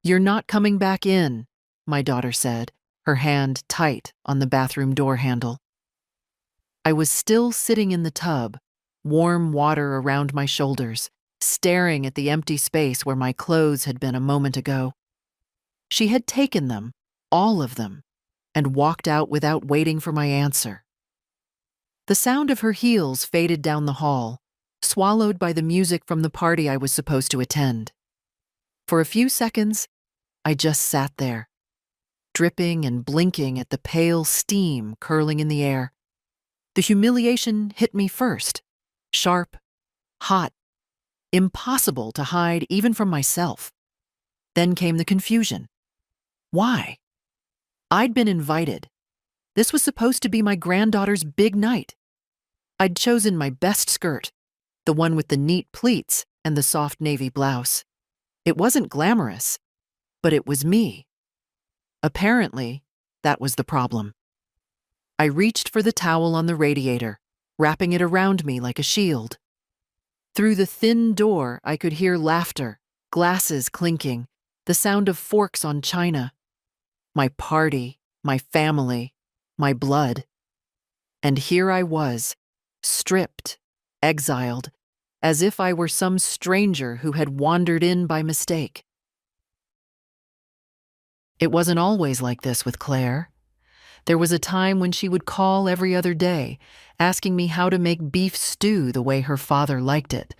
"You're not coming back in," my daughter said, her hand tight on the bathroom door handle. I was still sitting in the tub, warm water around my shoulders, staring at the empty space where my clothes had been a moment ago. She had taken them, all of them, and walked out without waiting for my answer. The sound of her heels faded down the hall, swallowed by the music from the party I was supposed to attend. For a few seconds, I just sat there, dripping and blinking at the pale steam curling in the air. The humiliation hit me first, sharp, hot, impossible to hide even from myself. Then came the confusion. Why? I'd been invited. This was supposed to be my granddaughter's big night. I'd chosen my best skirt, the one with the neat pleats and the soft navy blouse. It wasn't glamorous, but it was me. Apparently, that was the problem. I reached for the towel on the radiator, wrapping it around me like a shield. Through the thin door, I could hear laughter, glasses clinking, the sound of forks on china. My party, my family, my blood. And here I was, stripped, exiled, as if I were some stranger who had wandered in by mistake. It wasn't always like this with Claire. There was a time when she would call every other day, asking me how to make beef stew the way her father liked it,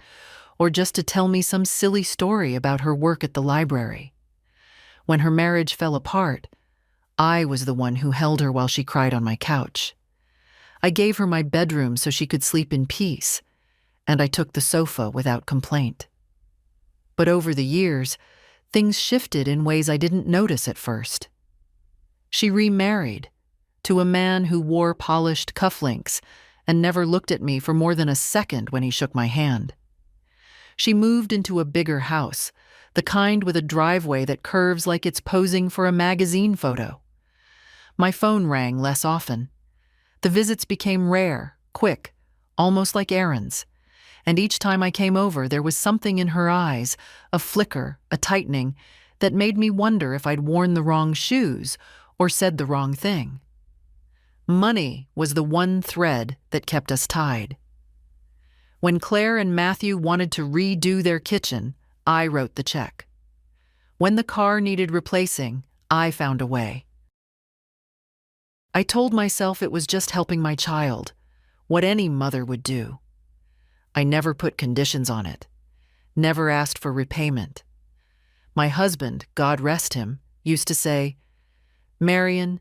or just to tell me some silly story about her work at the library. When her marriage fell apart, I was the one who held her while she cried on my couch. I gave her my bedroom so she could sleep in peace, and I took the sofa without complaint. But over the years, things shifted in ways I didn't notice at first. She remarried to a man who wore polished cufflinks and never looked at me for more than a second when he shook my hand. She moved into a bigger house, the kind with a driveway that curves like it's posing for a magazine photo. My phone rang less often. The visits became rare, quick, almost like errands. And each time I came over, there was something in her eyes, a flicker, a tightening, that made me wonder if I'd worn the wrong shoes or said the wrong thing. Money was the one thread that kept us tied. When Claire and Matthew wanted to redo their kitchen, I wrote the check. When the car needed replacing, I found a way. I told myself it was just helping my child, what any mother would do. I never put conditions on it, never asked for repayment. My husband, God rest him, used to say, "Marion,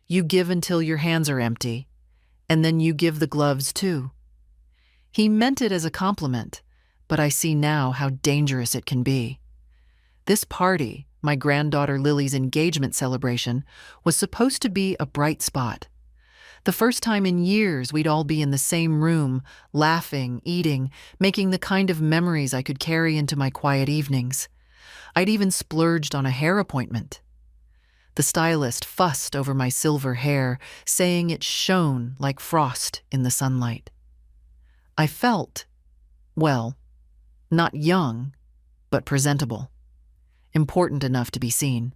you give until your hands are empty, and then you give the gloves too." He meant it as a compliment, but I see now how dangerous it can be. This party, my granddaughter Lily's engagement celebration, was supposed to be a bright spot. The first time in years we'd all be in the same room, laughing, eating, making the kind of memories I could carry into my quiet evenings. I'd even splurged on a hair appointment. The stylist fussed over my silver hair, saying it shone like frost in the sunlight. I felt, well, not young, but presentable. Important enough to be seen.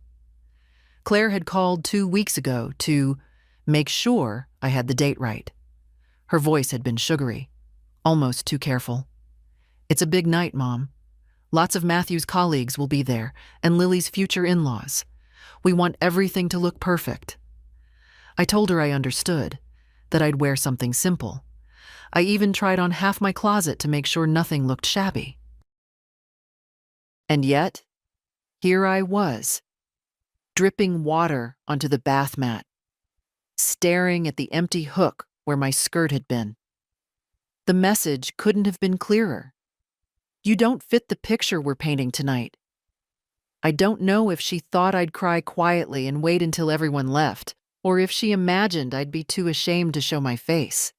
Claire had called 2 weeks ago to make sure I had the date right. Her voice had been sugary, almost too careful. "It's a big night, Mom. Lots of Matthew's colleagues will be there, and Lily's future in-laws. We want everything to look perfect." I told her I understood, that I'd wear something simple. I even tried on half my closet to make sure nothing looked shabby. And yet, here I was, dripping water onto the bath mat, staring at the empty hook where my skirt had been. The message couldn't have been clearer. "You don't fit the picture we're painting tonight." I don't know if she thought I'd cry quietly and wait until everyone left, or if she imagined I'd be too ashamed to show my face.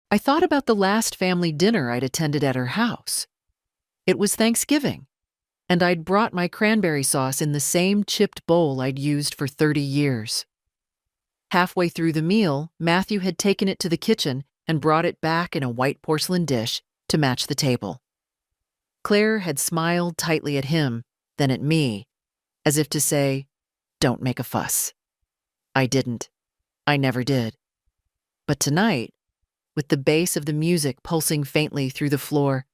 I thought about the last family dinner I'd attended at her house. It was Thanksgiving, and I'd brought my cranberry sauce in the same chipped bowl I'd used for 30 years. Halfway through the meal, Matthew had taken it to the kitchen and brought it back in a white porcelain dish to match the table. Claire had smiled tightly at him, then at me, as if to say, "Don't make a fuss." I didn't. I never did. But tonight, with the bass of the music pulsing faintly through the floor,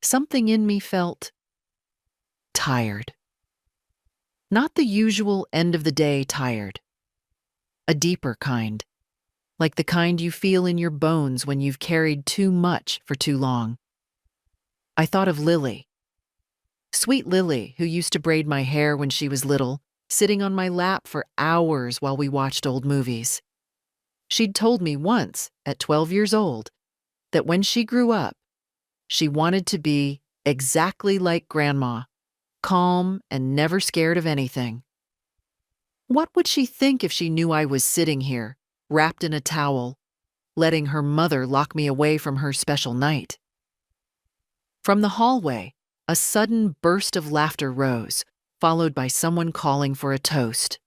something in me felt tired. Not the usual end-of-the-day tired. A deeper kind. Like the kind you feel in your bones when you've carried too much for too long. I thought of Lily. Sweet Lily, who used to braid my hair when she was little, sitting on my lap for hours while we watched old movies. She'd told me once, at 12 years old, that when she grew up, she wanted to be exactly like Grandma, calm and never scared of anything. What would she think if she knew I was sitting here, wrapped in a towel, letting her mother lock me away from her special night? From the hallway, a sudden burst of laughter rose, followed by someone calling for a toast.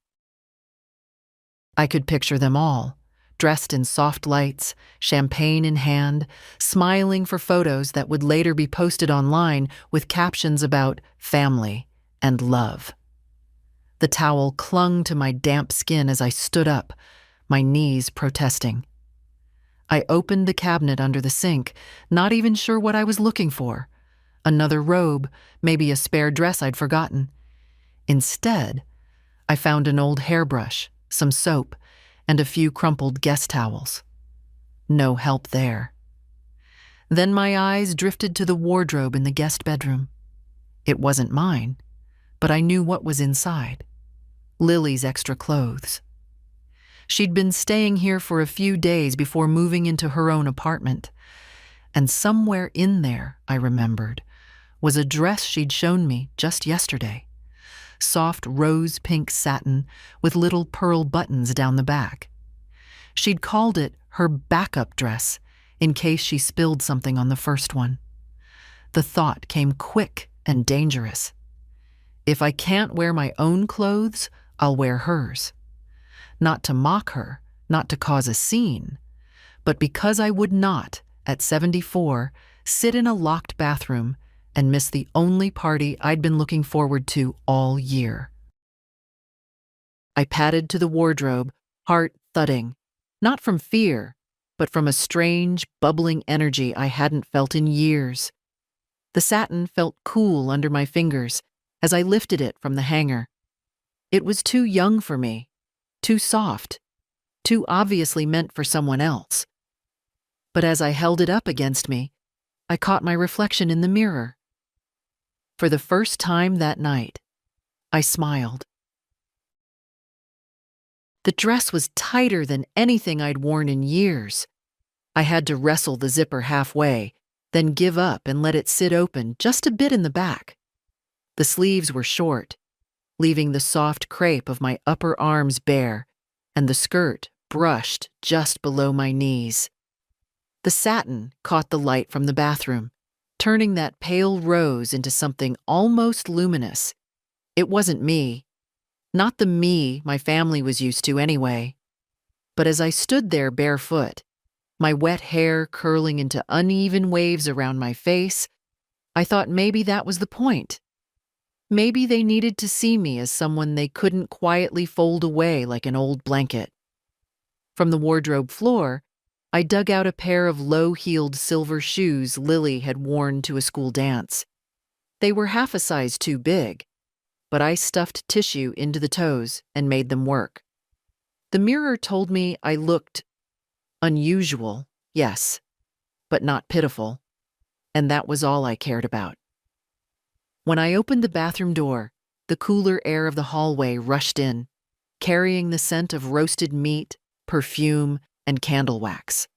I could picture them all, dressed in soft lights, champagne in hand, smiling for photos that would later be posted online with captions about family and love. The towel clung to my damp skin as I stood up, my knees protesting. I opened the cabinet under the sink, not even sure what I was looking for. Another robe, maybe a spare dress I'd forgotten. Instead, I found an old hairbrush, some soap, and a few crumpled guest towels. No help there. Then my eyes drifted to the wardrobe in the guest bedroom. It wasn't mine, but I knew what was inside. Lily's extra clothes. She'd been staying here for a few days before moving into her own apartment, and somewhere in there, I remembered, was a dress she'd shown me just yesterday. Soft rose-pink satin with little pearl buttons down the back. She'd called it her backup dress in case she spilled something on the first one. The thought came quick and dangerous. If I can't wear my own clothes, I'll wear hers. Not to mock her, not to cause a scene, but because I would not, at 74, sit in a locked bathroom and miss the only party I'd been looking forward to all year. I padded to the wardrobe, heart thudding, not from fear, but from a strange, bubbling energy I hadn't felt in years. The satin felt cool under my fingers as I lifted it from the hanger. It was too young for me, too soft, too obviously meant for someone else. But as I held it up against me, I caught my reflection in the mirror. For the first time that night, I smiled. The dress was tighter than anything I'd worn in years. I had to wrestle the zipper halfway, then give up and let it sit open just a bit in the back. The sleeves were short, leaving the soft crepe of my upper arms bare, and the skirt brushed just below my knees. The satin caught the light from the bathroom, turning that pale rose into something almost luminous. It wasn't me. Not the me my family was used to anyway. But as I stood there barefoot, my wet hair curling into uneven waves around my face, I thought maybe that was the point. Maybe they needed to see me as someone they couldn't quietly fold away like an old blanket. From the wardrobe floor, I dug out a pair of low-heeled silver shoes Lily had worn to a school dance. They were half a size too big, but I stuffed tissue into the toes and made them work. The mirror told me I looked unusual, yes, but not pitiful, and that was all I cared about. When I opened the bathroom door, the cooler air of the hallway rushed in, carrying the scent of roasted meat, perfume, and candle wax.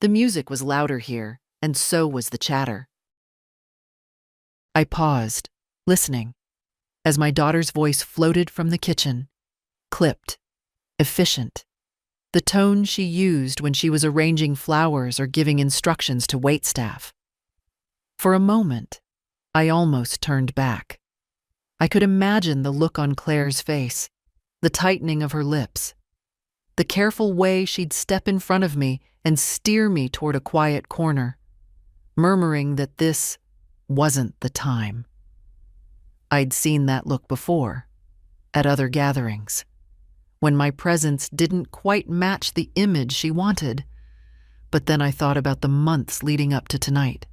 The music was louder here, and so was the chatter. I paused, listening, as my daughter's voice floated from the kitchen, clipped, efficient, the tone she used when she was arranging flowers or giving instructions to waitstaff. For a moment, I almost turned back. I could imagine the look on Claire's face, the tightening of her lips, the careful way she'd step in front of me and steer me toward a quiet corner, murmuring that this wasn't the time. I'd seen that look before, at other gatherings, when my presence didn't quite match the image she wanted. But then I thought about the months leading up to tonight.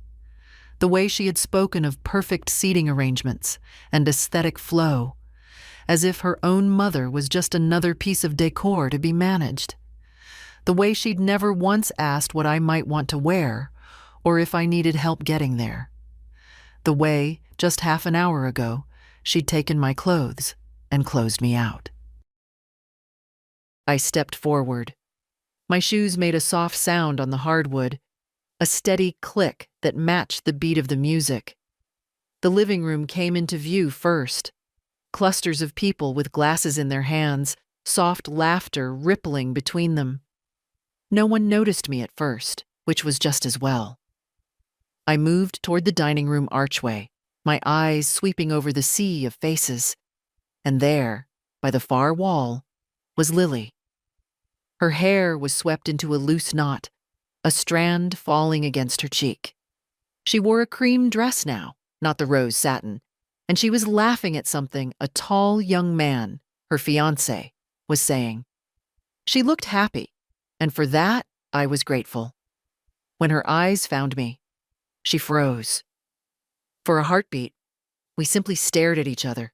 The way she had spoken of perfect seating arrangements and aesthetic flow, as if her own mother was just another piece of decor to be managed. The way she'd never once asked what I might want to wear, or if I needed help getting there. The way, just half an hour ago, she'd taken my clothes and closed me out. I stepped forward. My shoes made a soft sound on the hardwood, a steady click that matched the beat of the music. The living room came into view first. Clusters of people with glasses in their hands, soft laughter rippling between them. No one noticed me at first, which was just as well. I moved toward the dining room archway, my eyes sweeping over the sea of faces. And there, by the far wall, was Lily. Her hair was swept into a loose knot, a strand falling against her cheek. She wore a cream dress now, not the rose satin, and she was laughing at something a tall young man, her fiancé, was saying. She looked happy, and for that I was grateful. When her eyes found me, she froze. For a heartbeat, we simply stared at each other,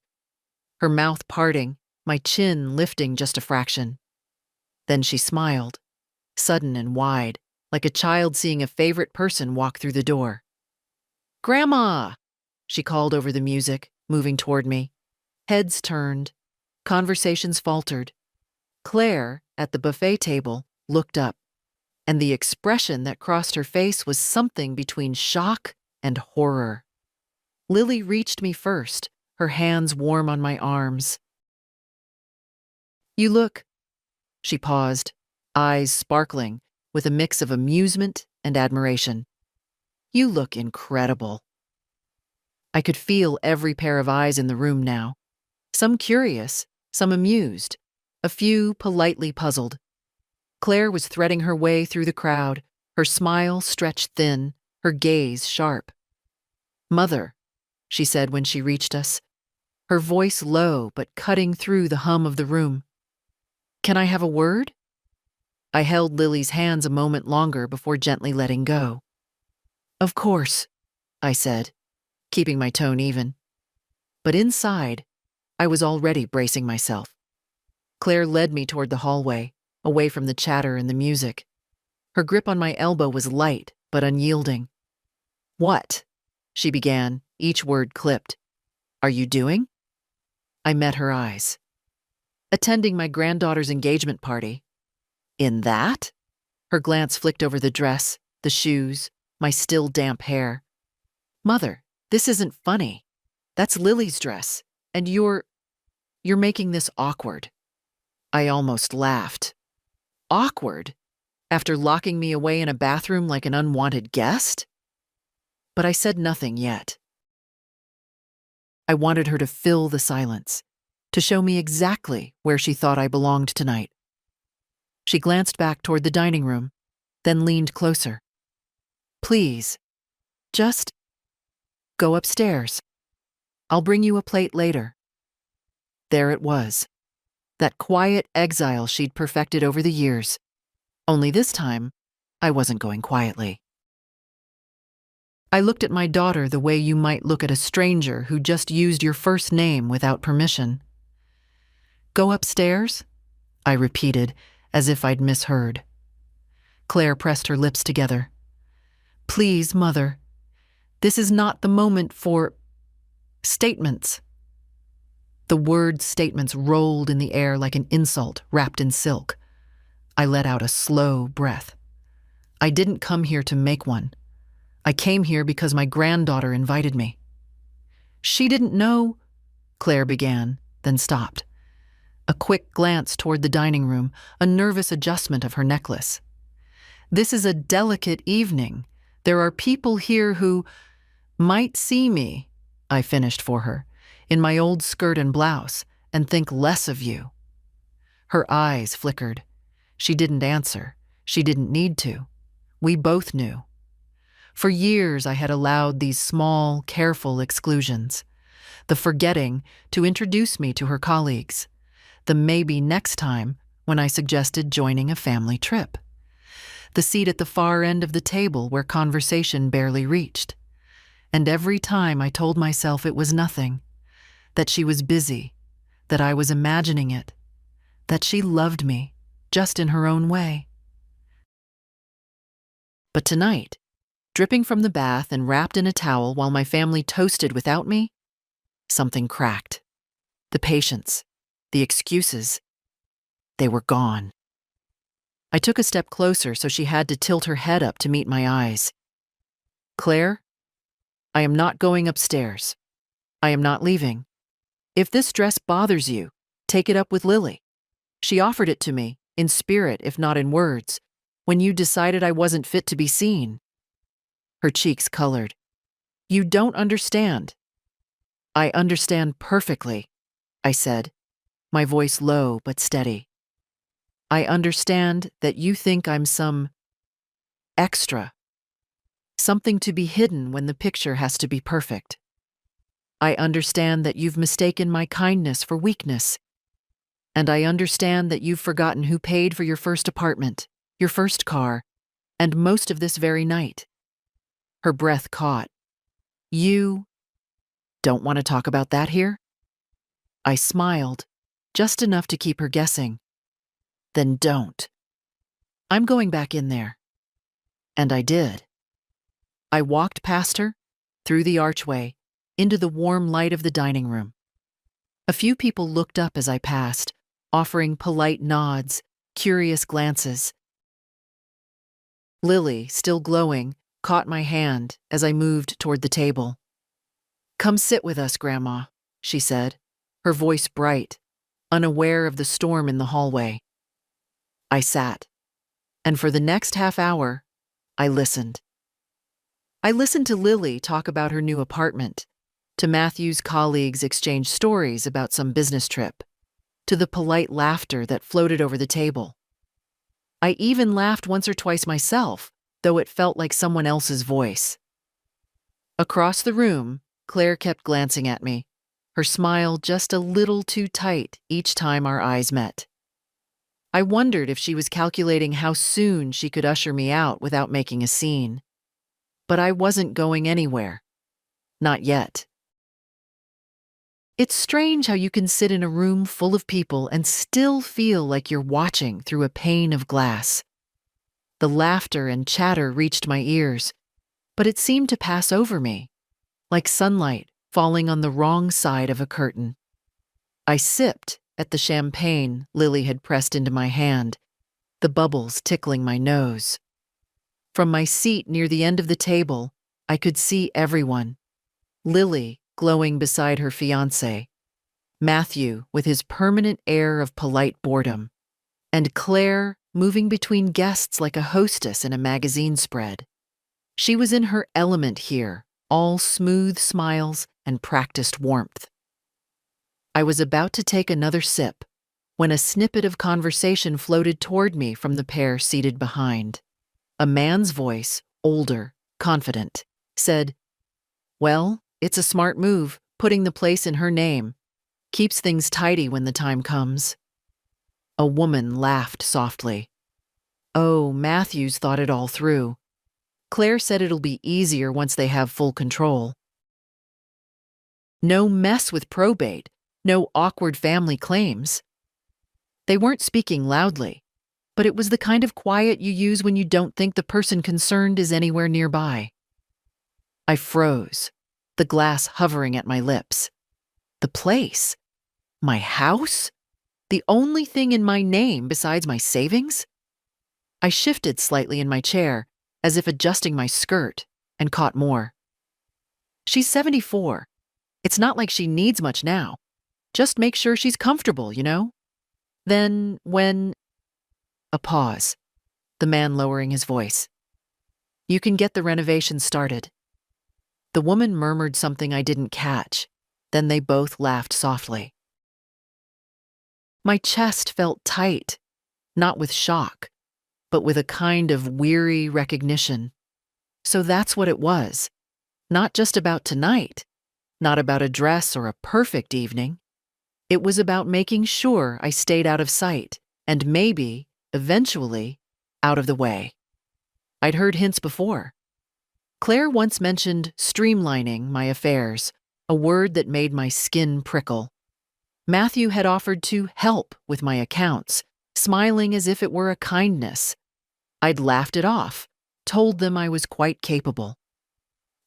her mouth parting, my chin lifting just a fraction. Then she smiled, sudden and wide, like a child seeing a favorite person walk through the door. "Grandma!" she called over the music, moving toward me. Heads turned, conversations faltered. Claire, at the buffet table, looked up, and the expression that crossed her face was something between shock and horror. Lily reached me first, her hands warm on my arms. "You look..." She paused, eyes sparkling, with a mix of amusement and admiration. "You look incredible." I could feel every pair of eyes in the room now. Some curious, some amused, a few politely puzzled. Claire was threading her way through the crowd, her smile stretched thin, her gaze sharp. "Mother," she said when she reached us, her voice low but cutting through the hum of the room. "Can I have a word?" I held Lily's hands a moment longer before gently letting go. "Of course," I said, keeping my tone even. But inside, I was already bracing myself. Claire led me toward the hallway, away from the chatter and the music. Her grip on my elbow was light but unyielding. "What?" she began, each word clipped. "Are you doing?" I met her eyes. "Attending my granddaughter's engagement party." "In that?" Her glance flicked over the dress, the shoes, my still damp hair. "Mother, this isn't funny. That's Lily's dress, and you're making this awkward." I almost laughed. Awkward? After locking me away in a bathroom like an unwanted guest? But I said nothing yet. I wanted her to fill the silence, to show me exactly where she thought I belonged tonight. She glanced back toward the dining room, then leaned closer. "Please, just go upstairs. I'll bring you a plate later." There it was, that quiet exile she'd perfected over the years. Only this time, I wasn't going quietly. I looked at my daughter the way you might look at a stranger who just used your first name without permission. "Go upstairs?" I repeated, as if I'd misheard. Claire pressed her lips together. "Please, Mother, this is not the moment for statements." The word statements rolled in the air like an insult wrapped in silk. I let out a slow breath. I didn't come here to make one. I came here because my granddaughter invited me. "She didn't know," Claire began, then stopped. A quick glance toward the dining room, a nervous adjustment of her necklace. "This is a delicate evening. There are people here who might see me," I finished for her, "in my old skirt and blouse, and think less of you." Her eyes flickered. She didn't answer. She didn't need to. We both knew. For years I had allowed these small, careful exclusions. the forgetting to introduce me to her colleagues, the maybe next time when I suggested joining a family trip, the seat at the far end of the table where conversation barely reached. And every time I told myself it was nothing, that she was busy, that I was imagining it, that she loved me, just in her own way. But tonight, dripping from the bath and wrapped in a towel while my family toasted without me, something cracked. The patience, the excuses, they were gone. I took a step closer so she had to tilt her head up to meet my eyes. "Claire, I am not going upstairs. I am not leaving. If this dress bothers you, take it up with Lily. She offered it to me, in spirit if not in words, when you decided I wasn't fit to be seen." Her cheeks colored. "You don't understand." "I understand perfectly," I said, my voice low but steady. "I understand that you think I'm some extra, something to be hidden when the picture has to be perfect. I understand that you've mistaken my kindness for weakness. And I understand that you've forgotten who paid for your first apartment, your first car, and most of this very night." Her breath caught. "You don't want to talk about that here?" I smiled, just enough to keep her guessing. "Then don't. I'm going back in there." And I did. I walked past her, through the archway, into the warm light of the dining room. A few people looked up as I passed, offering polite nods, curious glances. Lily, still glowing, caught my hand as I moved toward the table. "Come sit with us, Grandma," she said, her voice bright, unaware of the storm in the hallway. I sat, and for the next half hour, I listened. I listened to Lily talk about her new apartment, to Matthew's colleagues exchange stories about some business trip, to the polite laughter that floated over the table. I even laughed once or twice myself, though it felt like someone else's voice. Across the room, Claire kept glancing at me, her smile just a little too tight each time our eyes met. I wondered if she was calculating how soon she could usher me out without making a scene. But I wasn't going anywhere. Not yet. It's strange how you can sit in a room full of people and still feel like you're watching through a pane of glass. The laughter and chatter reached my ears, but it seemed to pass over me, like sunlight falling on the wrong side of a curtain. I sipped at the champagne Lily had pressed into my hand, the bubbles tickling my nose. From my seat near the end of the table, I could see everyone. Lily glowing beside her fiancé, Matthew with his permanent air of polite boredom, and Claire moving between guests like a hostess in a magazine spread. She was in her element here, all smooth smiles and practiced warmth. I was about to take another sip when a snippet of conversation floated toward me from the pair seated behind. A man's voice, older, confident, said, "Well, it's a smart move, putting the place in her name. Keeps things tidy when the time comes." A woman laughed softly. "Oh, Matthews thought it all through. Claire said it'll be easier once they have full control. No mess with probate, no awkward family claims." They weren't speaking loudly, but it was the kind of quiet you use when you don't think the person concerned is anywhere nearby. I froze, the glass hovering at my lips. The place? My house? The only thing in my name besides my savings? I shifted slightly in my chair, as if adjusting my skirt, and caught more. "She's 74. It's not like she needs much now. Just make sure she's comfortable, you know? Then when—" A pause, the man lowering his voice. "You can get the renovation started." The woman murmured something I didn't catch, then they both laughed softly. My chest felt tight, not with shock, but with a kind of weary recognition. So that's what it was. Not just about tonight, not about a dress or a perfect evening. It was about making sure I stayed out of sight and maybe, eventually, out of the way. I'd heard hints before. Claire once mentioned streamlining my affairs, a word that made my skin prickle. Matthew had offered to help with my accounts, smiling as if it were a kindness. I'd laughed it off, told them I was quite capable.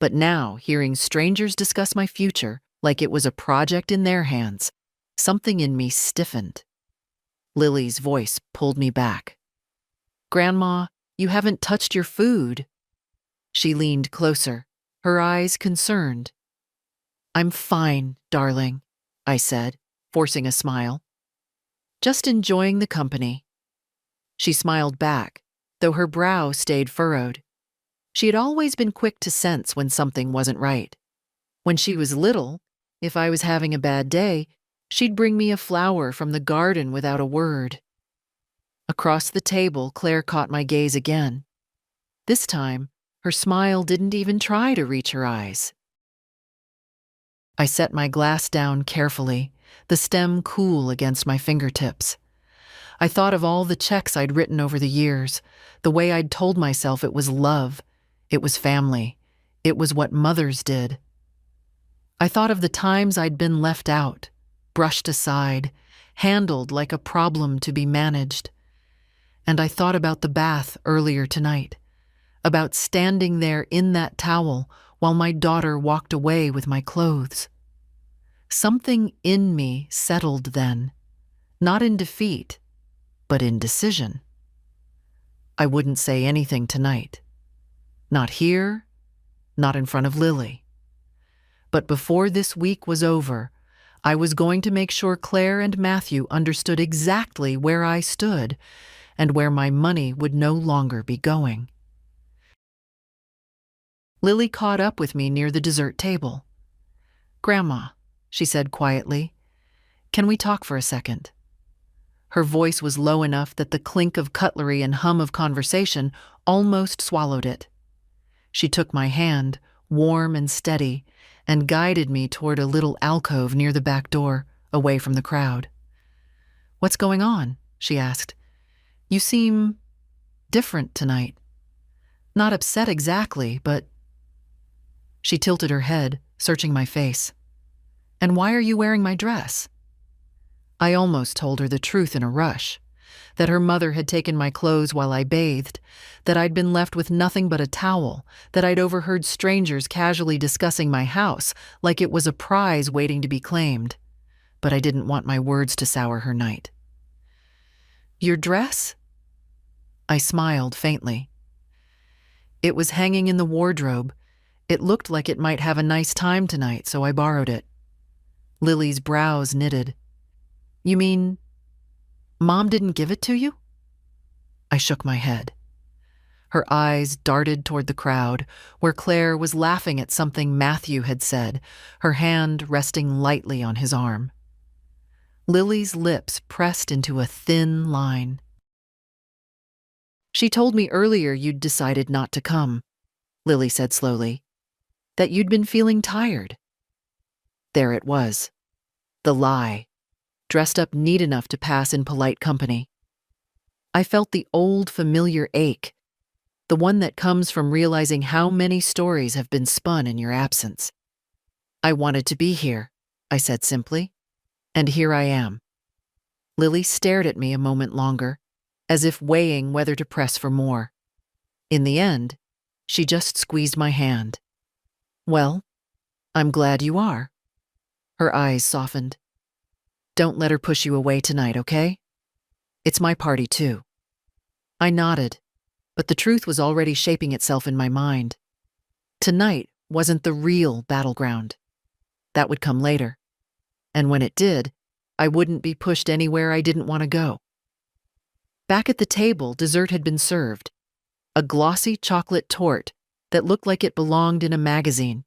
But now, hearing strangers discuss my future like it was a project in their hands, something in me stiffened. Lily's voice pulled me back. "Grandma, you haven't touched your food." She leaned closer, her eyes concerned. "I'm fine, darling," I said, forcing a smile. "Just enjoying the company." She smiled back, though her brow stayed furrowed. She had always been quick to sense when something wasn't right. When she was little, if I was having a bad day, she'd bring me a flower from the garden without a word. Across the table, Claire caught my gaze again. This time, her smile didn't even try to reach her eyes. I set my glass down carefully, the stem cool against my fingertips. I thought of all the checks I'd written over the years, the way I'd told myself it was love, it was family, it was what mothers did. I thought of the times I'd been left out, brushed aside, handled like a problem to be managed. And I thought about the bath earlier tonight, about standing there in that towel while my daughter walked away with my clothes. Something in me settled then, not in defeat, but in decision. I wouldn't say anything tonight. Not here, not in front of Lily. But before this week was over, I was going to make sure Claire and Matthew understood exactly where I stood and where my money would no longer be going. Lily caught up with me near the dessert table. "Grandma," she said quietly, "can we talk for a second?" Her voice was low enough that the clink of cutlery and hum of conversation almost swallowed it. She took my hand, warm and steady, and guided me toward a little alcove near the back door, away from the crowd. "What's going on?" she asked. "You seem different tonight. Not upset exactly, but—" She tilted her head, searching my face. "And why are you wearing my dress?" I almost told her the truth in a rush, that her mother had taken my clothes while I bathed, that I'd been left with nothing but a towel, that I'd overheard strangers casually discussing my house like it was a prize waiting to be claimed. But I didn't want my words to sour her night. "Your dress?" I smiled faintly. "It was hanging in the wardrobe. It looked like it might have a nice time tonight, so I borrowed it." Lily's brows knitted. "You mean Mom didn't give it to you?" I shook my head. Her eyes darted toward the crowd, where Claire was laughing at something Matthew had said, her hand resting lightly on his arm. Lily's lips pressed into a thin line. "She told me earlier you'd decided not to come," Lily said slowly, "that you'd been feeling tired." There it was. The lie. Dressed up neat enough to pass in polite company. I felt the old familiar ache, the one that comes from realizing how many stories have been spun in your absence. "I wanted to be here," I said simply, "and here I am." Lily stared at me a moment longer, as if weighing whether to press for more. In the end, she just squeezed my hand. "Well, I'm glad you are." Her eyes softened. "Don't let her push you away tonight, okay? It's my party too." I nodded, but the truth was already shaping itself in my mind. Tonight wasn't the real battleground. That would come later. And when it did, I wouldn't be pushed anywhere I didn't want to go. Back at the table, dessert had been served. A glossy chocolate torte that looked like it belonged in a magazine.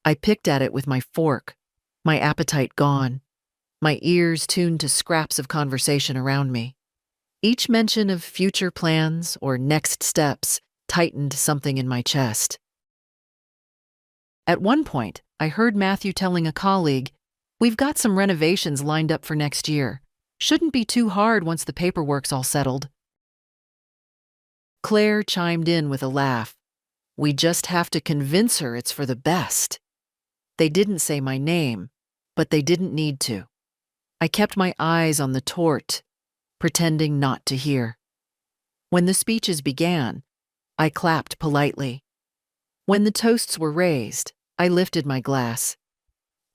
I picked at it with my fork, my appetite gone, my ears tuned to scraps of conversation around me. Each mention of future plans or next steps tightened something in my chest. At one point, I heard Matthew telling a colleague, "We've got some renovations lined up for next year. Shouldn't be too hard once the paperwork's all settled." Claire chimed in with a laugh. "We just have to convince her it's for the best." They didn't say my name, but they didn't need to. I kept my eyes on the tort, pretending not to hear. When the speeches began, I clapped politely. When the toasts were raised, I lifted my glass.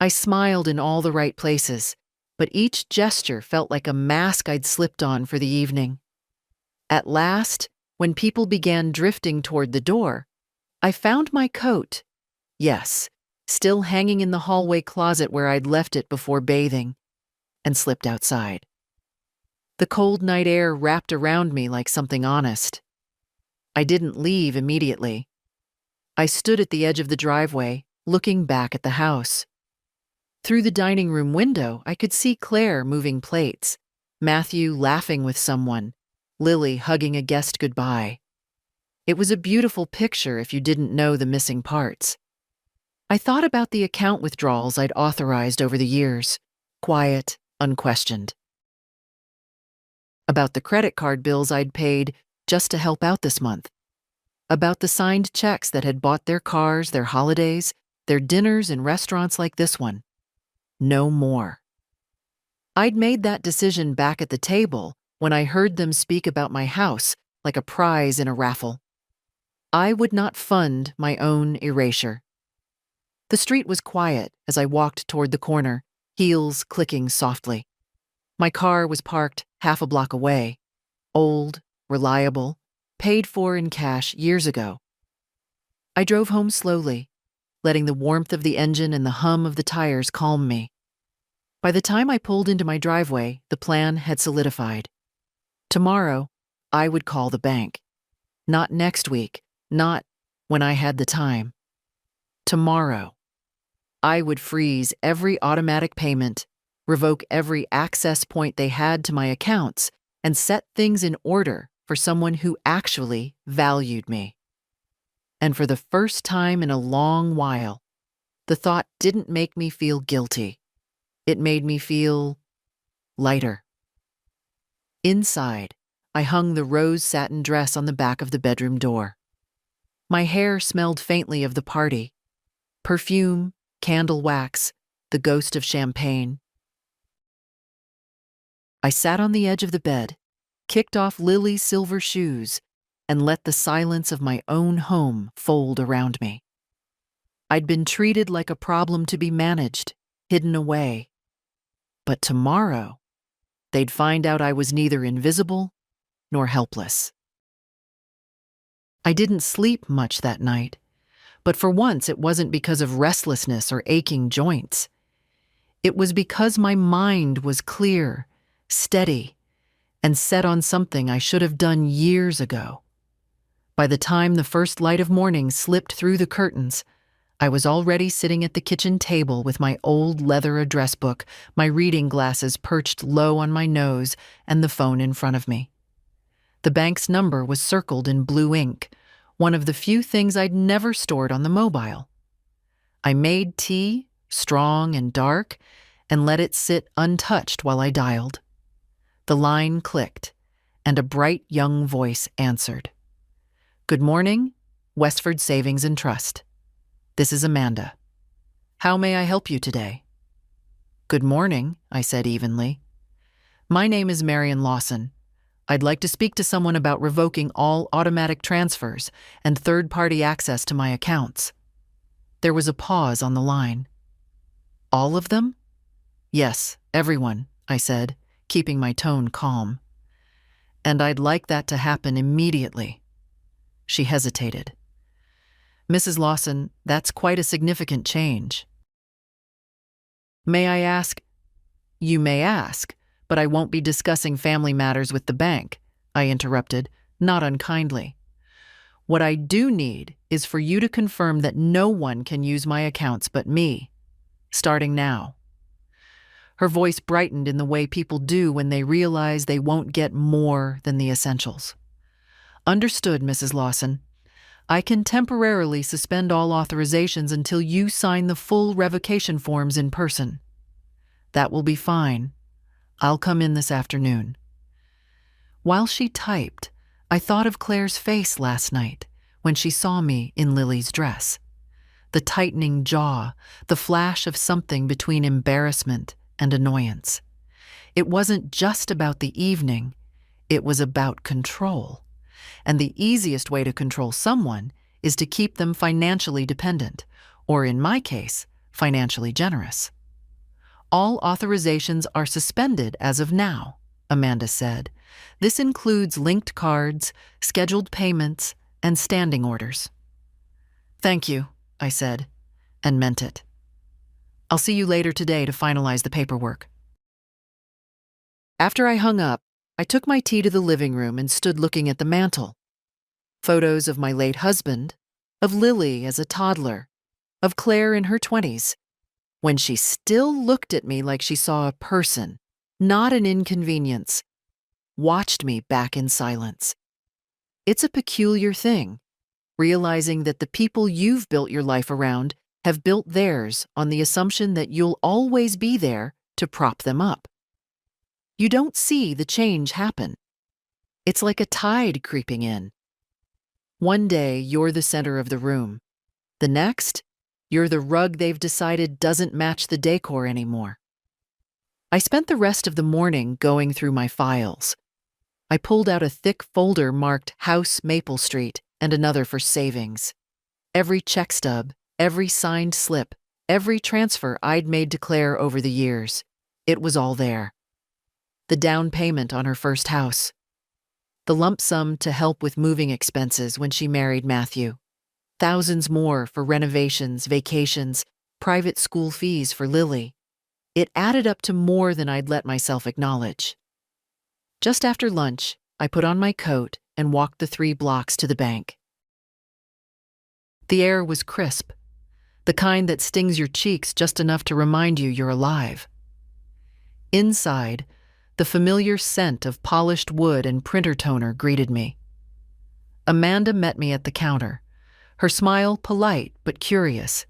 I smiled in all the right places, but each gesture felt like a mask I'd slipped on for the evening. At last, when people began drifting toward the door, I found my coat. Yes, still hanging in the hallway closet where I'd left it before bathing, and slipped outside. The cold night air wrapped around me like something honest. I didn't leave immediately. I stood at the edge of the driveway, looking back at the house. Through the dining room window, I could see Claire moving plates, Matthew laughing with someone, Lily hugging a guest goodbye. It was a beautiful picture if you didn't know the missing parts. I thought about the account withdrawals I'd authorized over the years, quiet, unquestioned. About the credit card bills I'd paid just to help out this month. About the signed checks that had bought their cars, their holidays, their dinners in restaurants like this one. No more. I'd made that decision back at the table when I heard them speak about my house like a prize in a raffle. I would not fund my own erasure. The street was quiet as I walked toward the corner, heels clicking softly. My car was parked half a block away, old, reliable, paid for in cash years ago. I drove home slowly, letting the warmth of the engine and the hum of the tires calm me. By the time I pulled into my driveway, the plan had solidified. Tomorrow, I would call the bank. Not next week, not when I had the time. Tomorrow, I would freeze every automatic payment, revoke every access point they had to my accounts, and set things in order for someone who actually valued me. And for the first time in a long while, the thought didn't make me feel guilty. It made me feel lighter. Inside, I hung the rose satin dress on the back of the bedroom door. My hair smelled faintly of the party. Perfume, candle wax, the ghost of champagne. I sat on the edge of the bed, kicked off Lily's silver shoes, and let the silence of my own home fold around me. I'd been treated like a problem to be managed, hidden away. But tomorrow, they'd find out I was neither invisible nor helpless. I didn't sleep much that night, but for once it wasn't because of restlessness or aching joints. It was because my mind was clear, steady, and set on something I should have done years ago. By the time the first light of morning slipped through the curtains, I was already sitting at the kitchen table with my old leather address book, my reading glasses perched low on my nose, and the phone in front of me. The bank's number was circled in blue ink, one of the few things I'd never stored on the mobile. I made tea, strong and dark, and let it sit untouched while I dialed. The line clicked, and a bright young voice answered. "Good morning, Westford Savings and Trust. This is Amanda. How may I help you today?" "Good morning," I said evenly. "My name is Marion Lawson. I'd like to speak to someone about revoking all automatic transfers and third-party access to my accounts." There was a pause on the line. "All of them?" "Yes, everyone," I said, keeping my tone calm. "And I'd like that to happen immediately." She hesitated. "Mrs. Lawson, that's quite a significant change." "May I ask?" "You may ask, but I won't be discussing family matters with the bank," I interrupted, not unkindly. "What I do need is for you to confirm that no one can use my accounts but me, starting now." Her voice brightened in the way people do when they realize they won't get more than the essentials. "Understood, Mrs. Lawson. I can temporarily suspend all authorizations until you sign the full revocation forms in person. That will be fine. I'll come in this afternoon." While she typed, I thought of Claire's face last night when she saw me in Lily's dress. The tightening jaw, the flash of something between embarrassment and annoyance. It wasn't just about the evening, it was about control. And the easiest way to control someone is to keep them financially dependent, or in my case, financially generous. "All authorizations are suspended as of now," Amanda said. "This includes linked cards, scheduled payments, and standing orders." "Thank you," I said, and meant it. "I'll see you later today to finalize the paperwork." After I hung up, I took my tea to the living room and stood looking at the mantel. Photos of my late husband, of Lily as a toddler, of Claire in her 20s, when she still looked at me like she saw a person, not an inconvenience, watched me back in silence. It's a peculiar thing, realizing that the people you've built your life around have built theirs on the assumption that you'll always be there to prop them up. You don't see the change happen. It's like a tide creeping in. One day, you're the center of the room. The next, you're the rug they've decided doesn't match the decor anymore. I spent the rest of the morning going through my files. I pulled out a thick folder marked House Maple Street and another for savings. Every check stub, every signed slip, every transfer I'd made to Claire over the years. It was all there. The down payment on her first house. The lump sum to help with moving expenses when she married Matthew. Thousands more for renovations, vacations, private school fees for Lily. It added up to more than I'd let myself acknowledge. Just after lunch, I put on my coat and walked the 3 blocks to the bank. The air was crisp, the kind that stings your cheeks just enough to remind you you're alive. Inside, the familiar scent of polished wood and printer toner greeted me. Amanda met me at the counter, her smile polite but curious.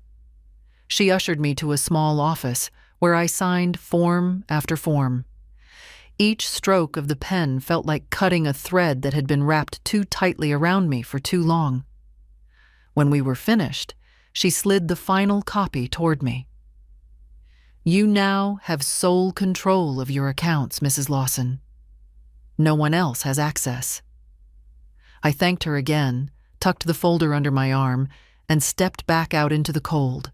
She ushered me to a small office where I signed form after form. Each stroke of the pen felt like cutting a thread that had been wrapped too tightly around me for too long. When we were finished, she slid the final copy toward me. "You now have sole control of your accounts, Mrs. Lawson. No one else has access." I thanked her again, tucked the folder under my arm, and stepped back out into the cold.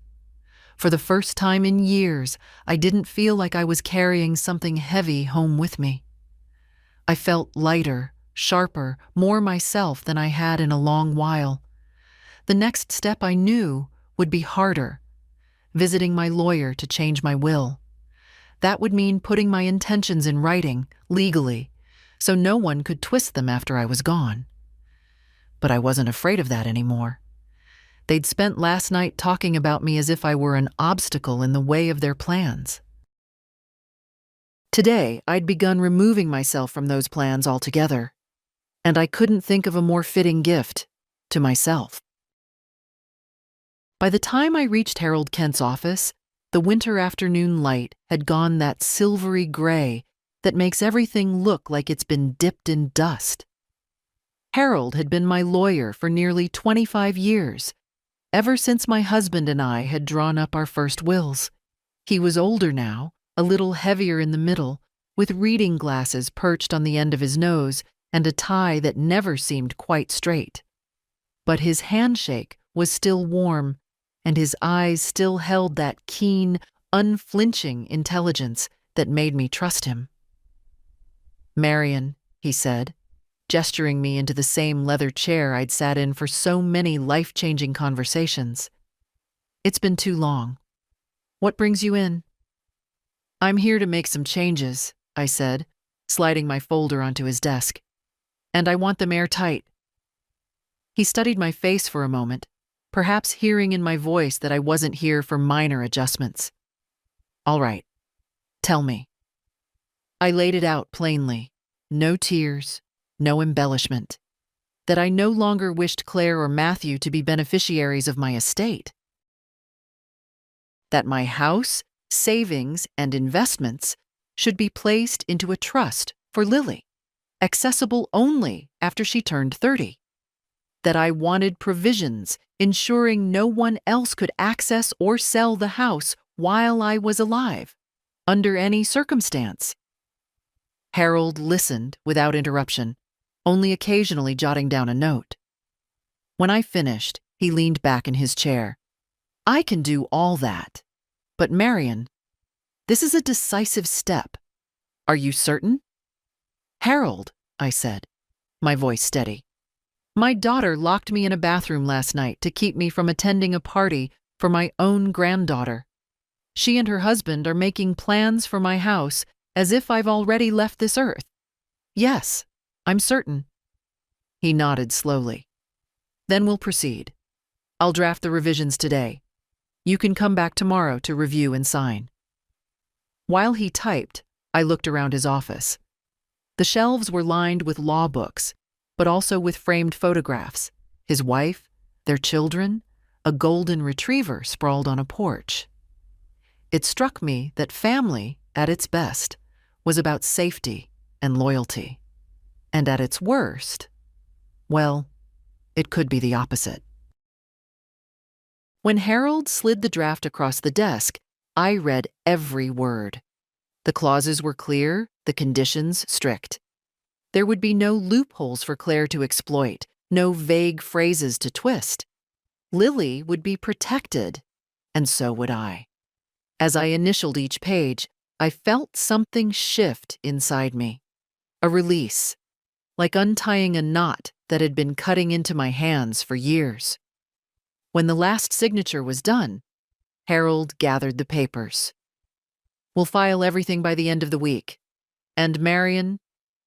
For the first time in years, I didn't feel like I was carrying something heavy home with me. I felt lighter, sharper, more myself than I had in a long while. The next step I knew would be harder. Visiting my lawyer to change my will. That would mean putting my intentions in writing, legally, so no one could twist them after I was gone. But I wasn't afraid of that anymore. They'd spent last night talking about me as if I were an obstacle in the way of their plans. Today, I'd begun removing myself from those plans altogether, and I couldn't think of a more fitting gift to myself. By the time I reached Harold Kent's office, the winter afternoon light had gone that silvery gray that makes everything look like it's been dipped in dust. Harold had been my lawyer for nearly 25 years, ever since my husband and I had drawn up our first wills. He was older now, a little heavier in the middle, with reading glasses perched on the end of his nose and a tie that never seemed quite straight. But his handshake was still warm, and his eyes still held that keen, unflinching intelligence that made me trust him. "Marion," he said, gesturing me into the same leather chair I'd sat in for so many life-changing conversations. "It's been too long. What brings you in?" "I'm here to make some changes," I said, sliding my folder onto his desk. "And I want them airtight." He studied my face for a moment, perhaps hearing in my voice that I wasn't here for minor adjustments. "All right. Tell me." I laid it out plainly. No tears, no embellishment. that I no longer wished Claire or Matthew to be beneficiaries of my estate. That my house, savings, and investments should be placed into a trust for Lily, accessible only after she turned 30. That I wanted provisions ensuring no one else could access or sell the house while I was alive, under any circumstance. Harold listened without interruption, only occasionally jotting down a note. When I finished, he leaned back in his chair. I can do all that. But Marion, this is a decisive step. Are you certain? Harold, I said, my voice steady. My daughter locked me in a bathroom last night to keep me from attending a party for my own granddaughter. She and her husband are making plans for my house as if I've already left this earth. Yes, I'm certain. He nodded slowly. Then we'll proceed. I'll draft the revisions today. You can come back tomorrow to review and sign. While he typed, I looked around his office. The shelves were lined with law books, but also with framed photographs, his wife, their children, a golden retriever sprawled on a porch. It struck me that family, at its best, was about safety and loyalty. And at its worst, well, it could be the opposite. When Harold slid the draft across the desk, I read every word. The clauses were clear, the conditions strict. There would be no loopholes for Claire to exploit, no vague phrases to twist. Lily would be protected, and so would I. As I initialed each page, I felt something shift inside me. A release, like untying a knot that had been cutting into my hands for years. When the last signature was done, Harold gathered the papers. We'll file everything by the end of the week. And Marion,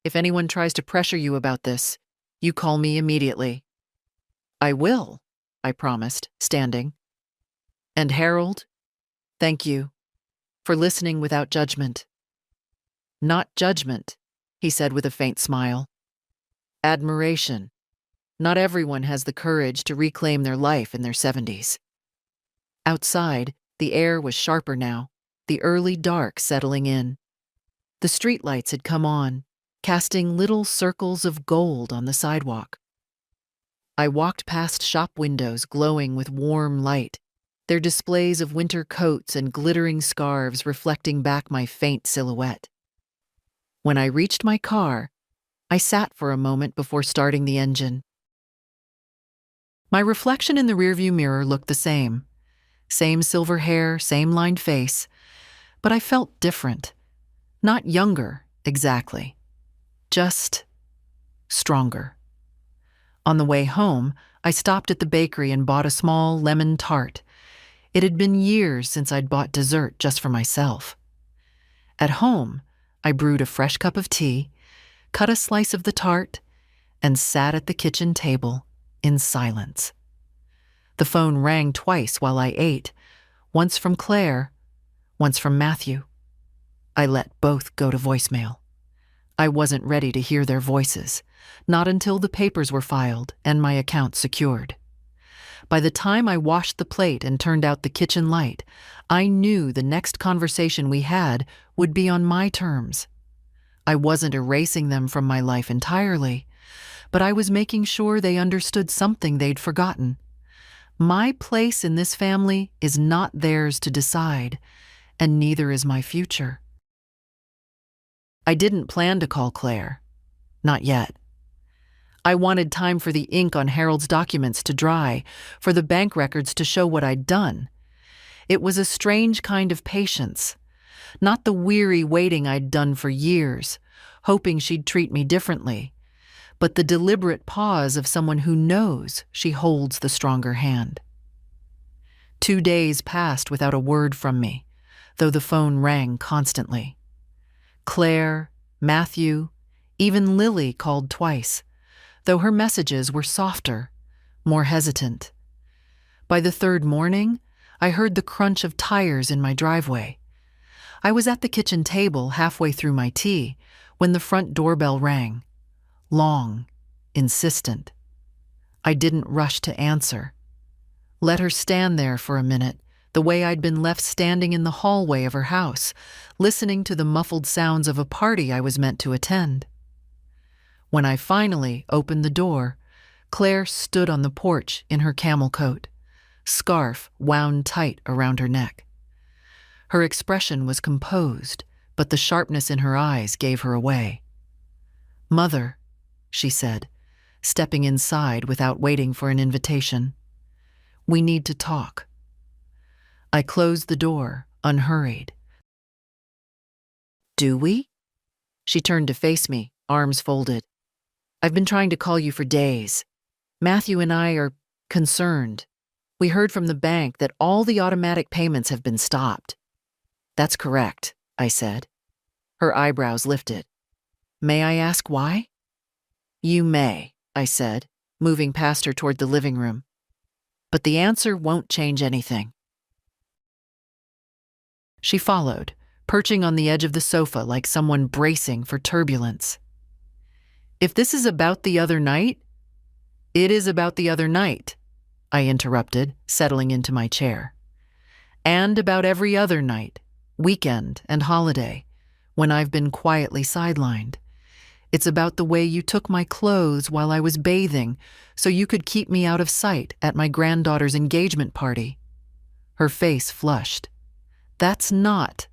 if anyone tries to pressure you about this, you call me immediately. I will, I promised, standing. And Harold, thank you for listening without judgment. Not judgment, he said with a faint smile. Admiration. Not everyone has the courage to reclaim their life in their 70s. Outside, the air was sharper now, the early dark settling in. The streetlights had come on, casting little circles of gold on the sidewalk. I walked past shop windows glowing with warm light, their displays of winter coats and glittering scarves reflecting back my faint silhouette. When I reached my car, I sat for a moment before starting the engine. My reflection in the rearview mirror looked the same. Same silver hair, same lined face, but I felt different. Not younger, exactly. Just stronger. On the way home, I stopped at the bakery and bought a small lemon tart. It had been years since I'd bought dessert just for myself. At home, I brewed a fresh cup of tea, cut a slice of the tart, and sat at the kitchen table in silence. The phone rang twice while I ate, once from Claire, once from Matthew. I let both go to voicemail. I wasn't ready to hear their voices, not until the papers were filed and my account secured. By the time I washed the plate and turned out the kitchen light, I knew the next conversation we had would be on my terms. I wasn't erasing them from my life entirely, but I was making sure they understood something they'd forgotten. My place in this family is not theirs to decide, and neither is my future. I didn't plan to call Claire. Not yet. I wanted time for the ink on Harold's documents to dry, for the bank records to show what I'd done. It was a strange kind of patience, not the weary waiting I'd done for years, hoping she'd treat me differently, but the deliberate pause of someone who knows she holds the stronger hand. 2 days passed without a word from me, though the phone rang constantly. Claire, Matthew, even Lily called twice, though her messages were softer, more hesitant. By the third morning, I heard the crunch of tires in my driveway. I was at the kitchen table halfway through my tea when the front doorbell rang. Long, insistent. I didn't rush to answer. Let her stand there for a minute, the way I'd been left standing in the hallway of her house, listening to the muffled sounds of a party I was meant to attend. When I finally opened the door, Claire stood on the porch in her camel coat, scarf wound tight around her neck. Her expression was composed, but the sharpness in her eyes gave her away. "Mother," she said, stepping inside without waiting for an invitation. "We need to talk." I closed the door, unhurried. "Do we?" She turned to face me, arms folded. "I've been trying to call you for days. Matthew and I are concerned. We heard from the bank that all the automatic payments have been stopped." "That's correct," I said. Her eyebrows lifted. "May I ask why?" "You may," I said, moving past her toward the living room. "But the answer won't change anything." She followed, perching on the edge of the sofa like someone bracing for turbulence. "If this is about the other night—" "It is about the other night," I interrupted, settling into my chair. "And about every other night, weekend and holiday, when I've been quietly sidelined. It's about the way you took my clothes while I was bathing so you could keep me out of sight at my granddaughter's engagement party." Her face flushed. "That's not—"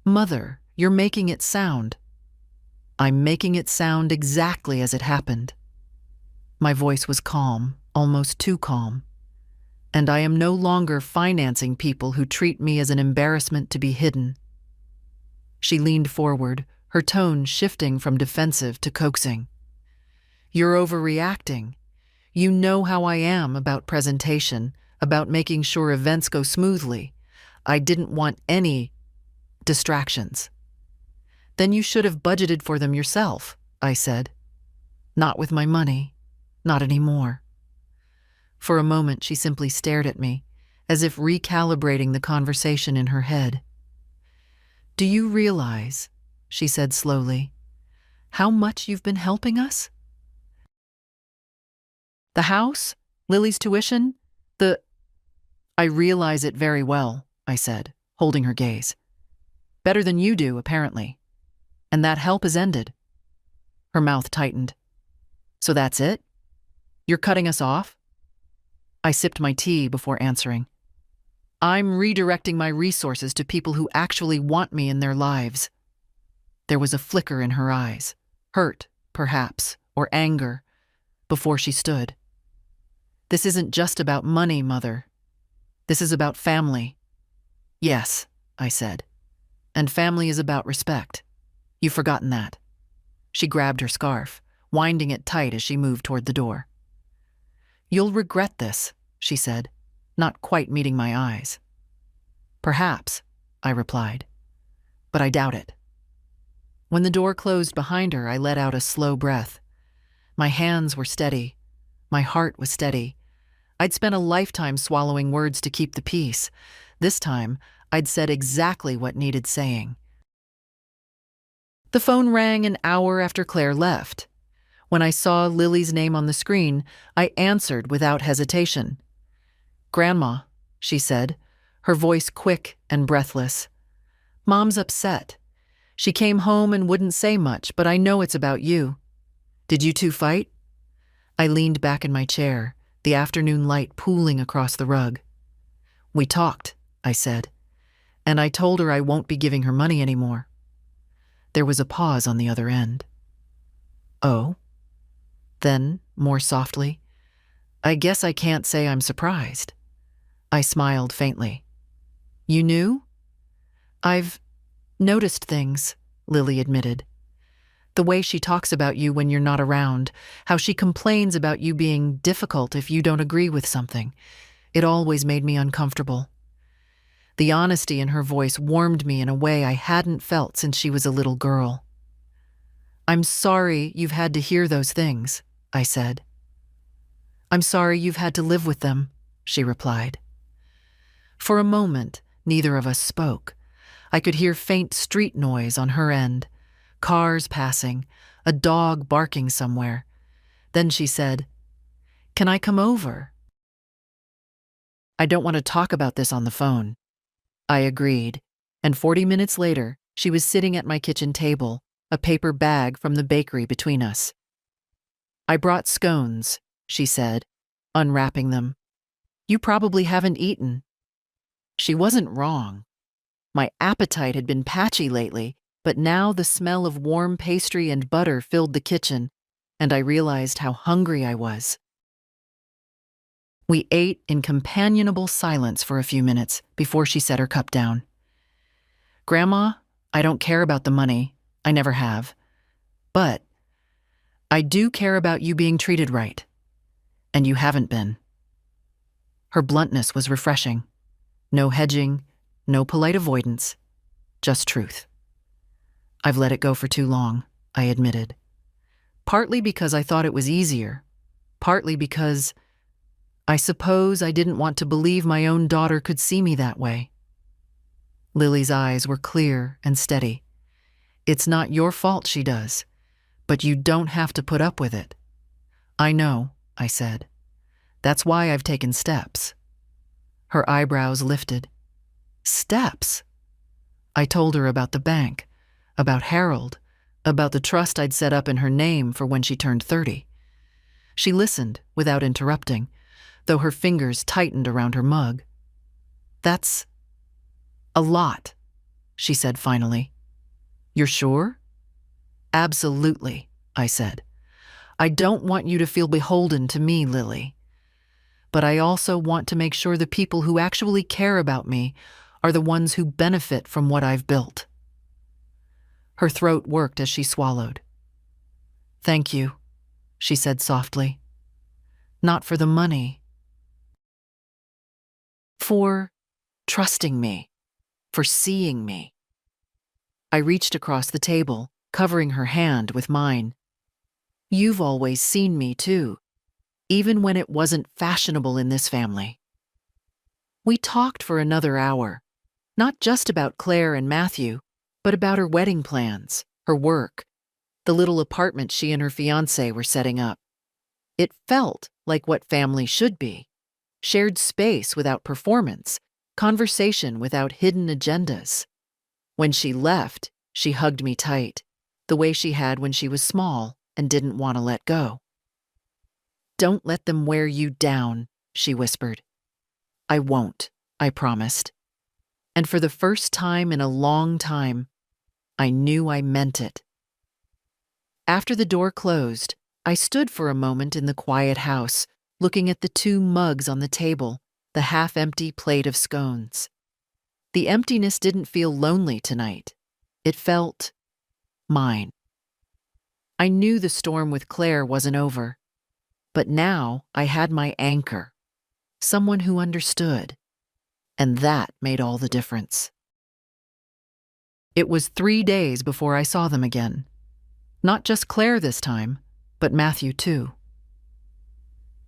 "Mother, you're making it sound—" "I'm making it sound exactly as it happened." My voice was calm, almost too calm. "And I am no longer financing people who treat me as an embarrassment to be hidden." She leaned forward, her tone shifting from defensive to coaxing. "You're overreacting. You know how I am about presentation, about making sure events go smoothly. I didn't want any distractions." "Then you should have budgeted for them yourself," I said. "Not with my money. Not anymore." For a moment, she simply stared at me, as if recalibrating the conversation in her head. "Do you realize," she said slowly, "how much you've been helping us? The house, Lily's tuition, the—" "I realize it very well," I said, holding her gaze. "Better than you do, apparently. And that help has ended." Her mouth tightened. "So that's it? You're cutting us off?" I sipped my tea before answering. "I'm redirecting my resources to people who actually want me in their lives." There was a flicker in her eyes, hurt, perhaps, or anger, before she stood. "This isn't just about money, Mother. This is about family." "Yes," I said. "And family is about respect. You've forgotten that." She grabbed her scarf, winding it tight as she moved toward the door. "You'll regret this," she said, not quite meeting my eyes. "Perhaps," I replied, "but I doubt it." When the door closed behind her, I let out a slow breath. My hands were steady. My heart was steady. I'd spent a lifetime swallowing words to keep the peace. This time, I'd said exactly what needed saying. The phone rang an hour after Claire left. When I saw Lily's name on the screen, I answered without hesitation. "Grandma," she said, her voice quick and breathless. "Mom's upset. She came home and wouldn't say much, but I know it's about you. Did you two fight?" I leaned back in my chair, the afternoon light pooling across the rug. "We talked," I said, "and I told her I won't be giving her money anymore." There was a pause on the other end. "Oh?" Then, more softly, "I guess I can't say I'm surprised." I smiled faintly. "You knew?" "I've noticed things," Lily admitted. "The way she talks about you when you're not around, how she complains about you being difficult if you don't agree with something. It always made me uncomfortable." The honesty in her voice warmed me in a way I hadn't felt since she was a little girl. "I'm sorry you've had to hear those things," I said. "I'm sorry you've had to live with them," she replied. For a moment, neither of us spoke. I could hear faint street noise on her end, cars passing, a dog barking somewhere. Then she said, Can I come over? I don't want to talk about this on the phone. I agreed, and 40 minutes later, she was sitting at my kitchen table, a paper bag from the bakery between us. I brought scones, she said, unwrapping them. You probably haven't eaten. She wasn't wrong. My appetite had been patchy lately, but now the smell of warm pastry and butter filled the kitchen, and I realized how hungry I was. We ate in companionable silence for a few minutes before she set her cup down. Grandma, I don't care about the money. I never have. But I do care about you being treated right. And you haven't been. Her bluntness was refreshing. No hedging, no polite avoidance, just truth. I've let it go for too long, I admitted. Partly because I thought it was easier. Partly because I suppose I didn't want to believe my own daughter could see me that way. Lily's eyes were clear and steady. It's not your fault she does, but you don't have to put up with it. I know, I said. That's why I've taken steps. Her eyebrows lifted. Steps? I told her about the bank, about Harold, about the trust I'd set up in her name for when she turned 30. She listened without interrupting, though her fingers tightened around her mug. That's a lot, she said finally. You're sure? Absolutely, I said. I don't want you to feel beholden to me, Lily. But I also want to make sure the people who actually care about me are the ones who benefit from what I've built. Her throat worked as she swallowed. Thank you, she said softly. Not for the money. For trusting me, for seeing me. I reached across the table, covering her hand with mine. You've always seen me, too, even when it wasn't fashionable in this family. We talked for another hour, not just about Claire and Matthew, but about her wedding plans, her work, the little apartment she and her fiancé were setting up. It felt like what family should be. Shared space without performance, conversation without hidden agendas. When she left, she hugged me tight, the way she had when she was small and didn't want to let go. Don't let them wear you down, she whispered. I won't, I promised. And for the first time in a long time, I knew I meant it. After the door closed, I stood for a moment in the quiet house, looking at the 2 mugs on the table, the half-empty plate of scones. The emptiness didn't feel lonely tonight. It felt mine. I knew the storm with Claire wasn't over, but now I had my anchor, someone who understood, and that made all the difference. It was 3 days before I saw them again. Not just Claire this time, but Matthew too.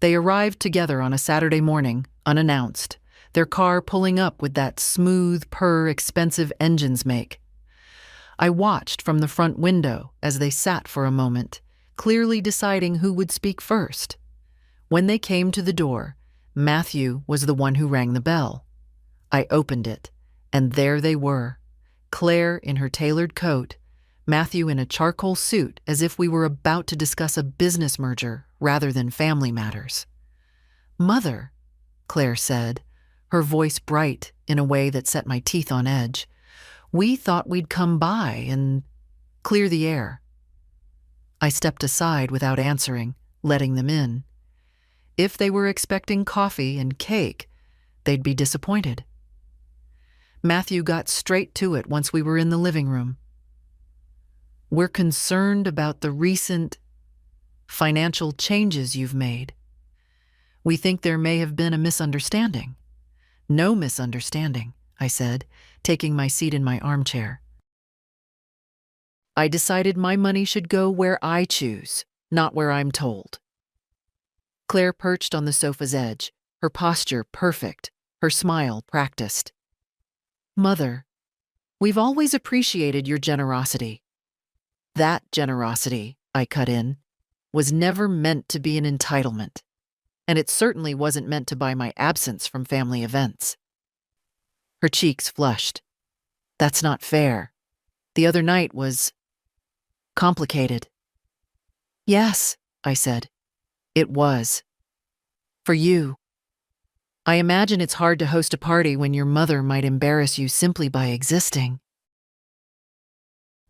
They arrived together on a Saturday morning, unannounced, their car pulling up with that smooth purr expensive engines make. I watched from the front window as they sat for a moment, clearly deciding who would speak first. When they came to the door, Matthew was the one who rang the bell. I opened it, and there they were, Claire in her tailored coat, Matthew in a charcoal suit as if we were about to discuss a business merger rather than family matters. Mother, Claire said, her voice bright in a way that set my teeth on edge. We thought we'd come by and clear the air. I stepped aside without answering, letting them in. If they were expecting coffee and cake, they'd be disappointed. Matthew got straight to it once we were in the living room. We're concerned about the recent financial changes you've made. We think there may have been a misunderstanding. No misunderstanding, I said, taking my seat in my armchair. I decided my money should go where I choose, not where I'm told. Claire perched on the sofa's edge, her posture perfect, her smile practiced. Mother, we've always appreciated your generosity. That generosity, I cut in, was never meant to be an entitlement. and it certainly wasn't meant to buy my absence from family events. Her cheeks flushed. That's not fair. The other night was complicated. Yes, I said. It was. For you. I imagine it's hard to host a party when your mother might embarrass you simply by existing.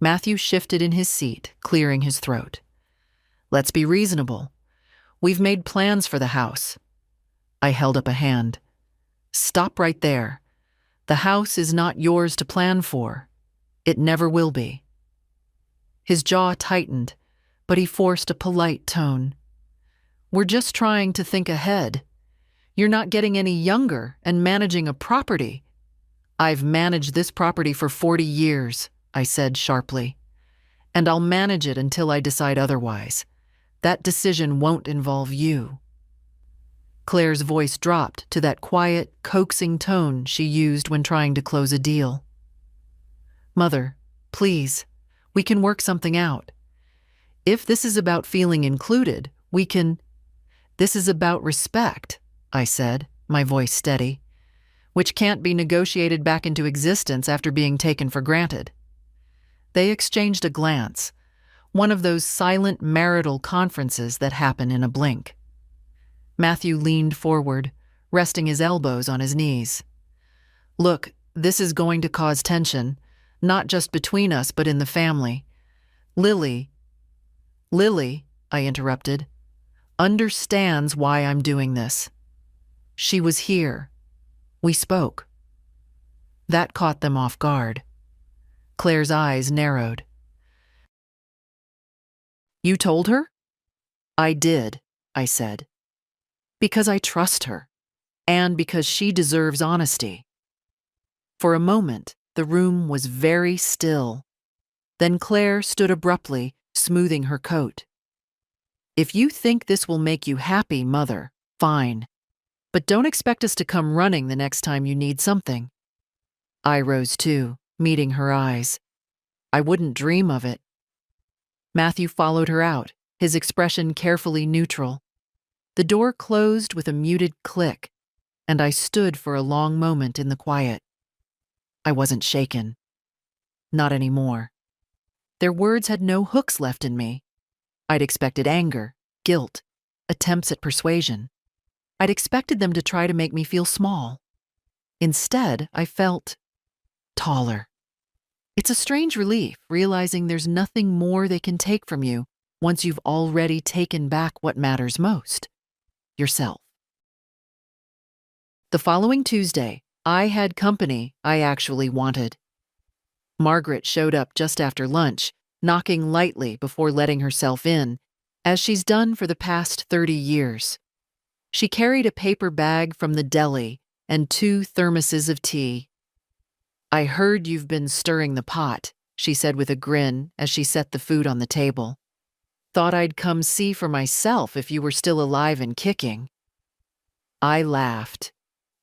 Matthew shifted in his seat, clearing his throat. Let's be reasonable. We've made plans for the house. I held up a hand. Stop right there. The house is not yours to plan for. It never will be. His jaw tightened, but he forced a polite tone. We're just trying to think ahead. You're not getting any younger and managing a property. I've managed this property for 40 years, I said sharply. And I'll manage it until I decide otherwise. That decision won't involve you. Claire's voice dropped to that quiet, coaxing tone she used when trying to close a deal. Mother, please, we can work something out. If this is about feeling included, we can... This is about respect, I said, my voice steady, which can't be negotiated back into existence after being taken for granted. They exchanged a glance, one of those silent marital conferences that happen in a blink. Matthew leaned forward, resting his elbows on his knees. Look, this is going to cause tension, not just between us but in the family. Lily, I interrupted, understands why I'm doing this. She was here. We spoke. That caught them off guard. Claire's eyes narrowed. You told her? I did, I said. Because I trust her, and because she deserves honesty. For a moment, the room was very still. Then Claire stood abruptly, smoothing her coat. If you think this will make you happy, Mother, fine. But don't expect us to come running the next time you need something. I rose too, meeting her eyes. I wouldn't dream of it. Matthew followed her out, his expression carefully neutral. The door closed with a muted click, and I stood for a long moment in the quiet. I wasn't shaken. Not anymore. Their words had no hooks left in me. I'd expected anger, guilt, attempts at persuasion. I'd expected them to try to make me feel small. Instead, I felt taller. It's a strange relief realizing there's nothing more they can take from you once you've already taken back what matters most, yourself. The following Tuesday, I had company I actually wanted. Margaret showed up just after lunch, knocking lightly before letting herself in, as she's done for the past 30 years. She carried a paper bag from the deli and 2 thermoses of tea. I heard you've been stirring the pot, she said with a grin as she set the food on the table. Thought I'd come see for myself if you were still alive and kicking. I laughed,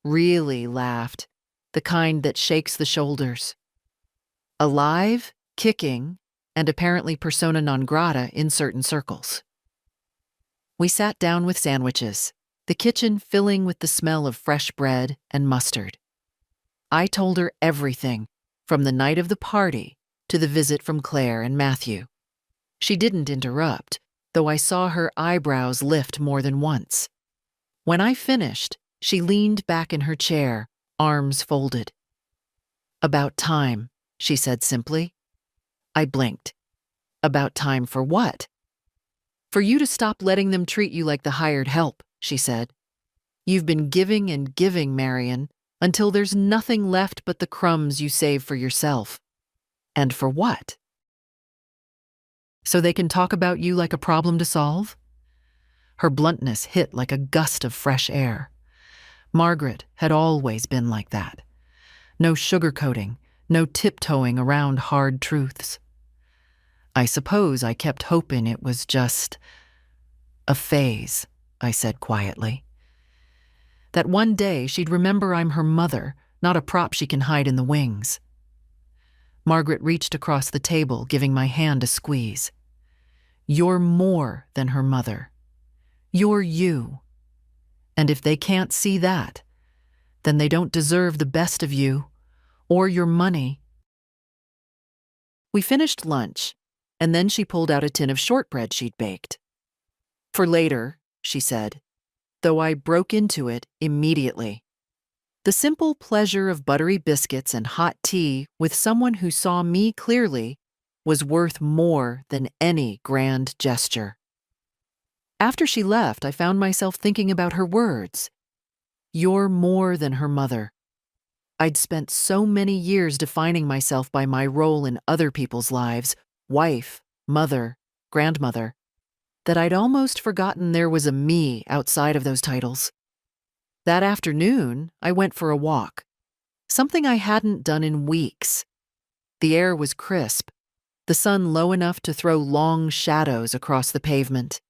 really laughed, the kind that shakes the shoulders. Alive, kicking, and apparently persona non grata in certain circles. We sat down with sandwiches, the kitchen filling with the smell of fresh bread and mustard. I told her everything, from the night of the party to the visit from Claire and Matthew. She didn't interrupt, though I saw her eyebrows lift more than once. When I finished, she leaned back in her chair, arms folded. About time, she said simply. I blinked. About time for what? For you to stop letting them treat you like the hired help, she said. You've been giving and giving, Marion, until there's nothing left but the crumbs you save for yourself. And for what? So they can talk about you like a problem to solve? Her bluntness hit like a gust of fresh air. Margaret had always been like that. No sugarcoating, no tiptoeing around hard truths. I suppose I kept hoping it was just a phase, I said quietly. That one day she'd remember I'm her mother, not a prop she can hide in the wings. Margaret reached across the table, giving my hand a squeeze. You're more than her mother. You're you. And if they can't see that, then they don't deserve the best of you or your money. We finished lunch, and then she pulled out a tin of shortbread she'd baked. For later, she said, though I broke into it immediately. The simple pleasure of buttery biscuits and hot tea with someone who saw me clearly was worth more than any grand gesture. After she left, I found myself thinking about her words. You're more than her mother. I'd spent so many years defining myself by my role in other people's lives, wife, mother, grandmother, that I'd almost forgotten there was a me outside of those titles. That afternoon, I went for a walk, something I hadn't done in weeks. The air was crisp, the sun low enough to throw long shadows across the pavement.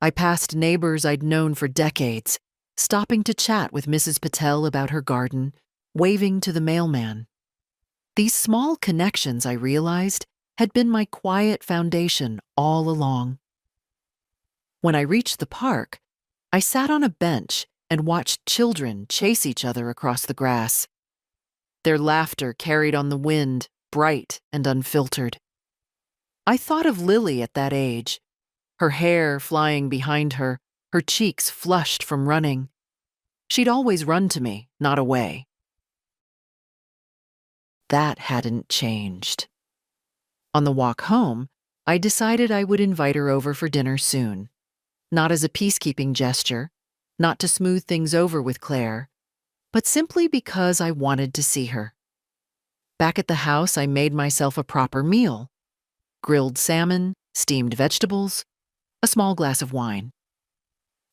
I passed neighbors I'd known for decades, stopping to chat with Mrs. Patel about her garden, waving to the mailman. These small connections, I realized, had been my quiet foundation all along. When I reached the park, I sat on a bench and watched children chase each other across the grass. Their laughter carried on the wind, bright and unfiltered. I thought of Lily at that age, her hair flying behind her, her cheeks flushed from running. She'd always run to me, not away. That hadn't changed. On the walk home, I decided I would invite her over for dinner soon. Not as a peacekeeping gesture, not to smooth things over with Claire, but simply because I wanted to see her. Back at the house, I made myself a proper meal. Grilled salmon, steamed vegetables, a small glass of wine.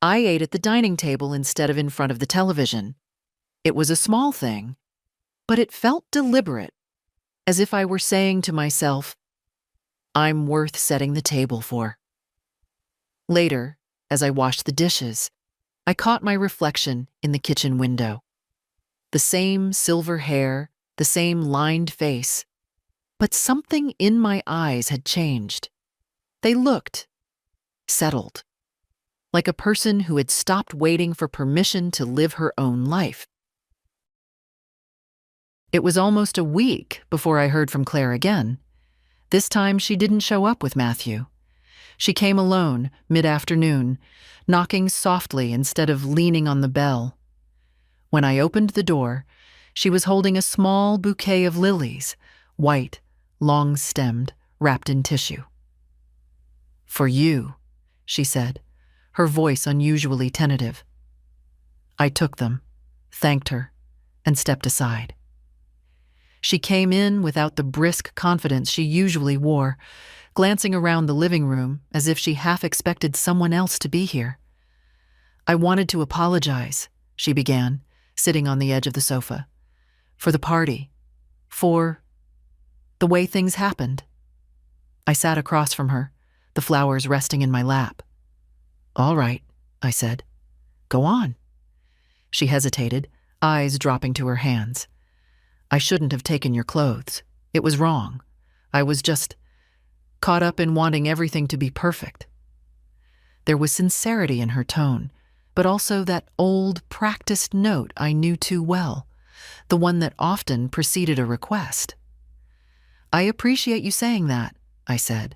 I ate at the dining table instead of in front of the television. It was a small thing, but it felt deliberate, as if I were saying to myself, I'm worth setting the table for. Later, as I washed the dishes, I caught my reflection in the kitchen window. The same silver hair, the same lined face, but something in my eyes had changed. They looked settled, like a person who had stopped waiting for permission to live her own life. It was almost a week before I heard from Claire again. This time she didn't show up with Matthew. She came alone, mid-afternoon, knocking softly instead of leaning on the bell. When I opened the door, she was holding a small bouquet of lilies, white, long-stemmed, wrapped in tissue. For you, she said, her voice unusually tentative. I took them, thanked her, and stepped aside. She came in without the brisk confidence she usually wore, glancing around the living room as if she half expected someone else to be here. I wanted to apologize, she began, sitting on the edge of the sofa. For the party. For the way things happened. I sat across from her, the flowers resting in my lap. All right, I said. Go on. She hesitated, eyes dropping to her hands. I shouldn't have taken your clothes. It was wrong. I was just caught up in wanting everything to be perfect. There was sincerity in her tone, but also that old, practiced note I knew too well, the one that often preceded a request. I appreciate you saying that, I said,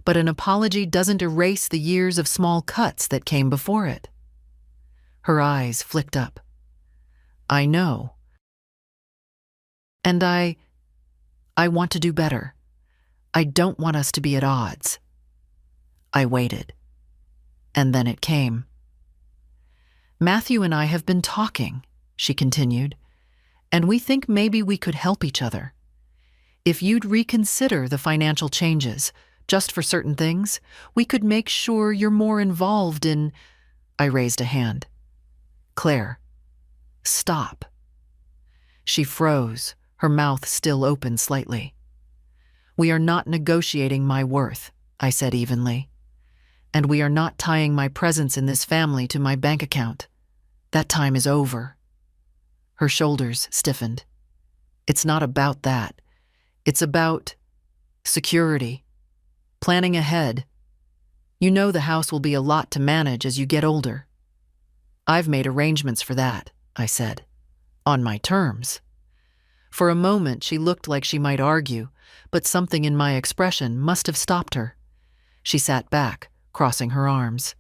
but an apology doesn't erase the years of small cuts that came before it. Her eyes flicked up. I know. And I want to do better. I don't want us to be at odds. I waited. And then it came. Matthew and I have been talking, she continued, and we think maybe we could help each other. If you'd reconsider the financial changes, just for certain things, we could make sure you're more involved in... I raised a hand. Claire, stop. She froze, her mouth still open slightly. We are not negotiating my worth, I said evenly. And we are not tying my presence in this family to my bank account. That time is over. Her shoulders stiffened. It's not about that. It's about security, planning ahead. You know the house will be a lot to manage as you get older. I've made arrangements for that, I said. On my terms. For a moment, she looked like she might argue, but something in my expression must have stopped her. She sat back, crossing her arms.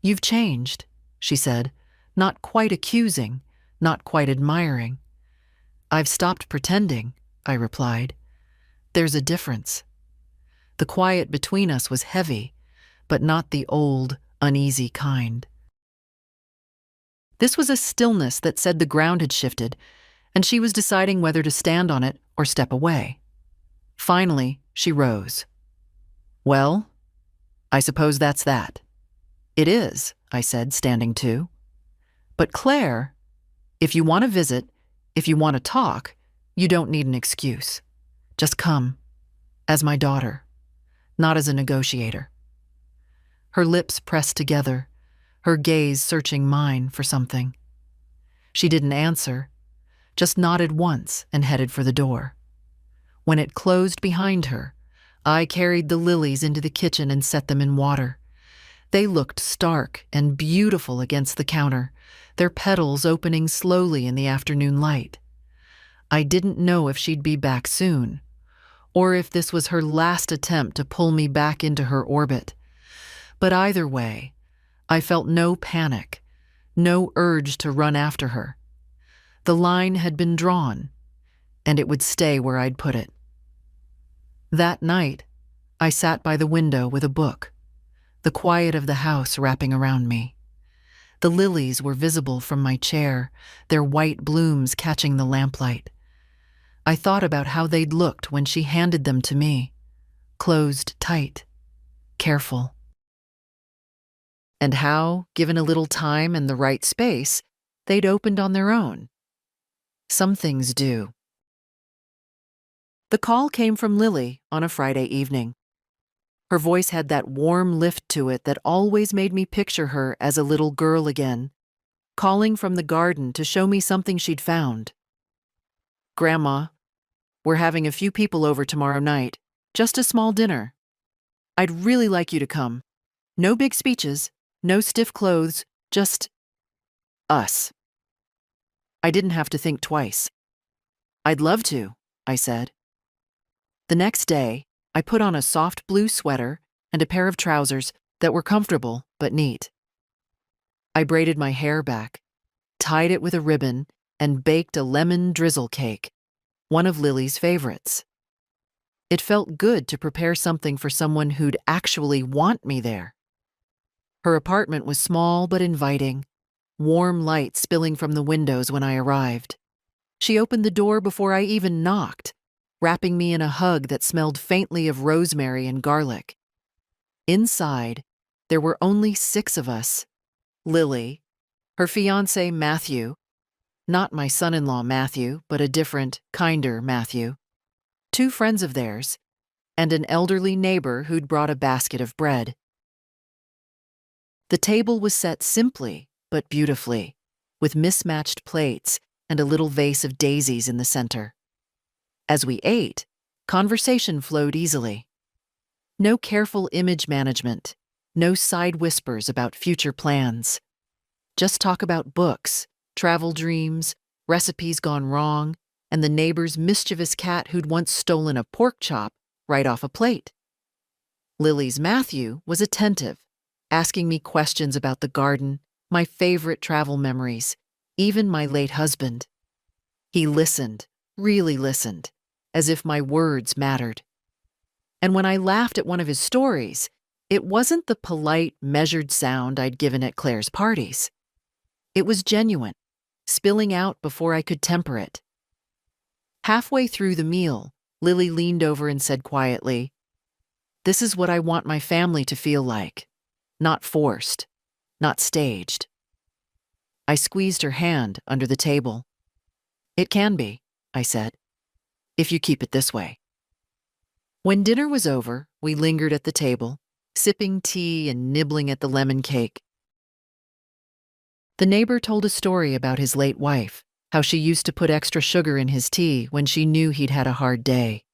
You've changed, she said, not quite accusing, not quite admiring. I've stopped pretending, I replied. There's a difference. The quiet between us was heavy, but not the old, uneasy kind. This was a stillness that said the ground had shifted, and she was deciding whether to stand on it or step away. Finally, she rose. Well, I suppose that's that. It is, I said, standing too. But Claire, if you want to visit, if you want to talk, you don't need an excuse. Just come, as my daughter, not as a negotiator. Her lips pressed together, her gaze searching mine for something. She didn't answer, just nodded once and headed for the door. When it closed behind her, I carried the lilies into the kitchen and set them in water. They looked stark and beautiful against the counter, their petals opening slowly in the afternoon light. I didn't know if she'd be back soon, or if this was her last attempt to pull me back into her orbit. But either way, I felt no panic, no urge to run after her. The line had been drawn, and it would stay where I'd put it. That night, I sat by the window with a book, the quiet of the house wrapping around me. The lilies were visible from my chair, their white blooms catching the lamplight. I thought about how they'd looked when she handed them to me, closed tight, careful. And how, given a little time and the right space, they'd opened on their own. Some things do. The call came from Lily on a Friday evening. Her voice had that warm lift to it that always made me picture her as a little girl again, calling from the garden to show me something she'd found. Grandma, we're having a few people over tomorrow night, just a small dinner. I'd really like you to come. No big speeches, no stiff clothes, just us. I didn't have to think twice. I'd love to, I said. The next day, I put on a soft blue sweater and a pair of trousers that were comfortable but neat. I braided my hair back, tied it with a ribbon, and baked a lemon drizzle cake, one of Lily's favorites. It felt good to prepare something for someone who'd actually want me there. Her apartment was small but inviting, warm light spilling from the windows when I arrived. She opened the door before I even knocked, wrapping me in a hug that smelled faintly of rosemary and garlic. Inside, there were only 6 of us. Lily, her fiancé Matthew, not my son-in-law Matthew, but a different, kinder Matthew, 2 friends of theirs, and an elderly neighbor who'd brought a basket of bread. The table was set simply, but beautifully, with mismatched plates and a little vase of daisies in the center. As we ate, conversation flowed easily. No careful image management, no side whispers about future plans. Just talk about books, travel dreams, recipes gone wrong, and the neighbor's mischievous cat who'd once stolen a pork chop right off a plate. Lily's Matthew was attentive, asking me questions about the garden, my favorite travel memories, even my late husband. He listened, really listened, as if my words mattered. And when I laughed at one of his stories, it wasn't the polite, measured sound I'd given at Claire's parties. It was genuine, spilling out before I could temper it. Halfway through the meal, Lily leaned over and said quietly, "This is what I want my family to feel like. Not forced, not staged." I squeezed her hand under the table. "It can be," I said, "if you keep it this way." When dinner was over, we lingered at the table, sipping tea and nibbling at the lemon cake. The neighbor told a story about his late wife, how she used to put extra sugar in his tea when she knew he'd had a hard day.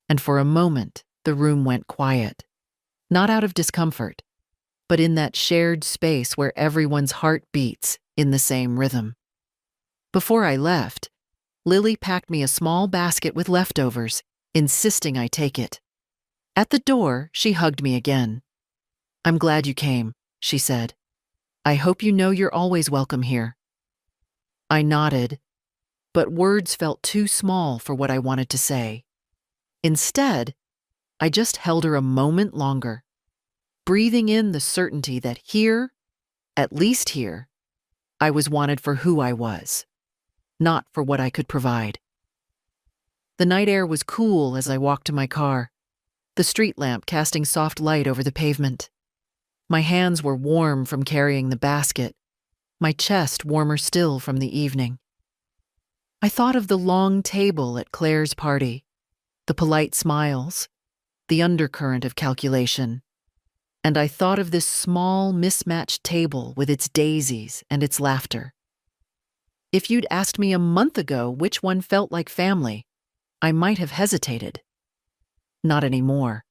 And for a moment, the room went quiet. Not out of discomfort, but in that shared space where everyone's heart beats in the same rhythm. Before I left, Lily packed me a small basket with leftovers, insisting I take it. At the door, she hugged me again. "I'm glad you came," she said. "I hope you know you're always welcome here." I nodded, but words felt too small for what I wanted to say. Instead, I just held her a moment longer, breathing in the certainty that here, at least here, I was wanted for who I was, not for what I could provide. The night air was cool as I walked to my car, the street lamp casting soft light over the pavement. My hands were warm from carrying the basket, my chest warmer still from the evening. I thought of the long table at Claire's party, the polite smiles, the undercurrent of calculation, and I thought of this small, mismatched table with its daisies and its laughter. If you'd asked me a month ago which one felt like family, I might have hesitated. Not anymore.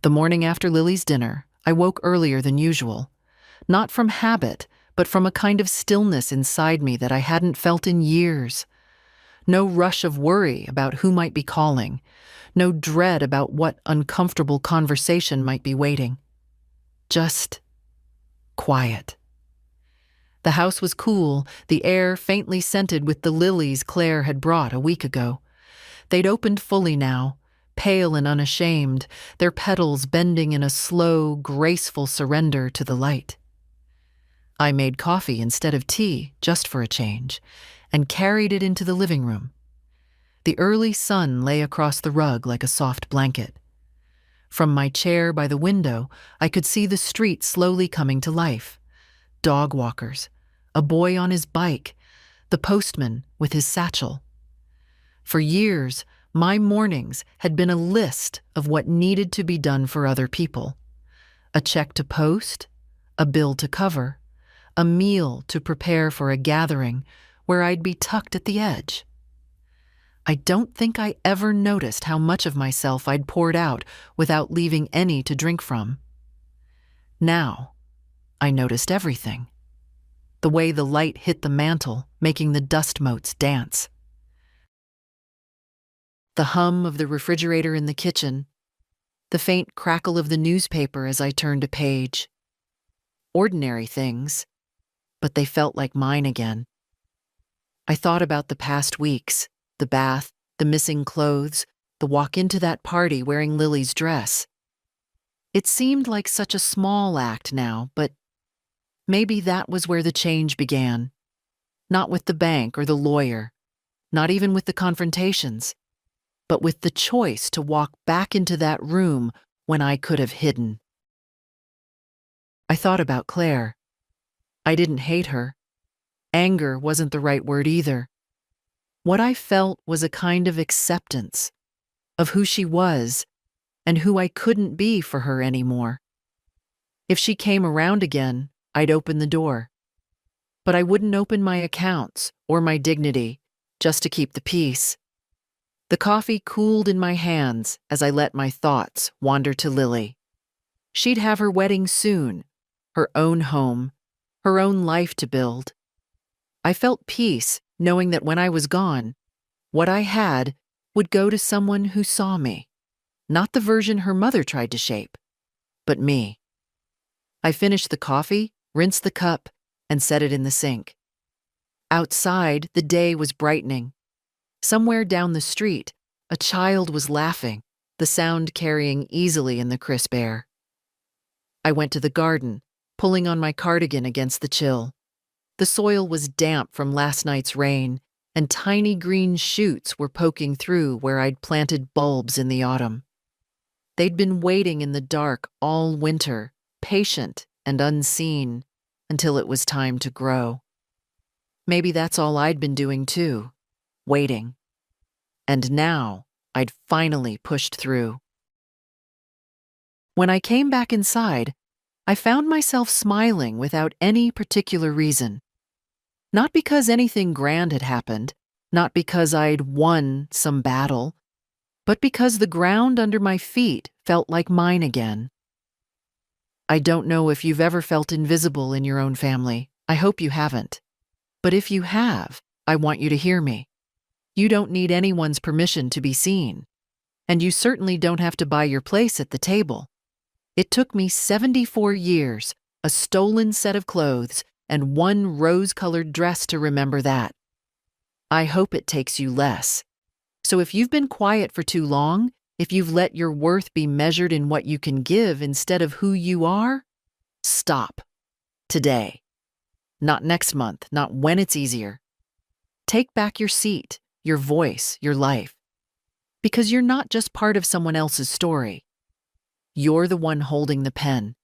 The morning after Lily's dinner, I woke earlier than usual, not from habit, but from a kind of stillness inside me that I hadn't felt in years. No rush of worry about who might be calling, no dread about what uncomfortable conversation might be waiting. Just quiet. The house was cool, the air faintly scented with the lilies Claire had brought a week ago. They'd opened fully now, pale and unashamed, their petals bending in a slow, graceful surrender to the light. I made coffee instead of tea, just for a change, and carried it into the living room. The early sun lay across the rug like a soft blanket. From my chair by the window, I could see the street slowly coming to life. Dog walkers, a boy on his bike, the postman with his satchel. For years, my mornings had been a list of what needed to be done for other people. A check to post, a bill to cover, a meal to prepare for a gathering where I'd be tucked at the edge. I don't think I ever noticed how much of myself I'd poured out without leaving any to drink from. Now, I noticed everything. The way the light hit the mantel, making the dust motes dance. The hum of the refrigerator in the kitchen, the faint crackle of the newspaper as I turned a page. Ordinary things, but they felt like mine again. I thought about the past weeks, the bath, the missing clothes, the walk into that party wearing Lily's dress. It seemed like such a small act now, but maybe that was where the change began. Not with the bank or the lawyer, not even with the confrontations, but with the choice to walk back into that room when I could have hidden. I thought about Claire. I didn't hate her. Anger wasn't the right word either. What I felt was a kind of acceptance of who she was and who I couldn't be for her anymore. If she came around again, I'd open the door. But I wouldn't open my accounts or my dignity just to keep the peace. The coffee cooled in my hands as I let my thoughts wander to Lily. She'd have her wedding soon, her own home, her own life to build. I felt peace knowing that when I was gone, what I had would go to someone who saw me, not the version her mother tried to shape, but me. I finished the coffee, rinsed the cup, and set it in the sink. Outside, the day was brightening. Somewhere down the street, a child was laughing, the sound carrying easily in the crisp air. I went to the garden, pulling on my cardigan against the chill. The soil was damp from last night's rain, and tiny green shoots were poking through where I'd planted bulbs in the autumn. They'd been waiting in the dark all winter, patient and unseen, until it was time to grow. Maybe that's all I'd been doing too, waiting. And now I'd finally pushed through. When I came back inside, I found myself smiling without any particular reason. Not because anything grand had happened, not because I'd won some battle, but because the ground under my feet felt like mine again. I don't know if you've ever felt invisible in your own family. I hope you haven't. But if you have, I want you to hear me. You don't need anyone's permission to be seen. And you certainly don't have to buy your place at the table. It took me 74 years, a stolen set of clothes, and one rose-colored dress to remember that. I hope it takes you less. So if you've been quiet for too long, if you've let your worth be measured in what you can give instead of who you are, stop. Today. Not next month, not when it's easier. Take back your seat, your voice, your life. Because you're not just part of someone else's story. You're the one holding the pen.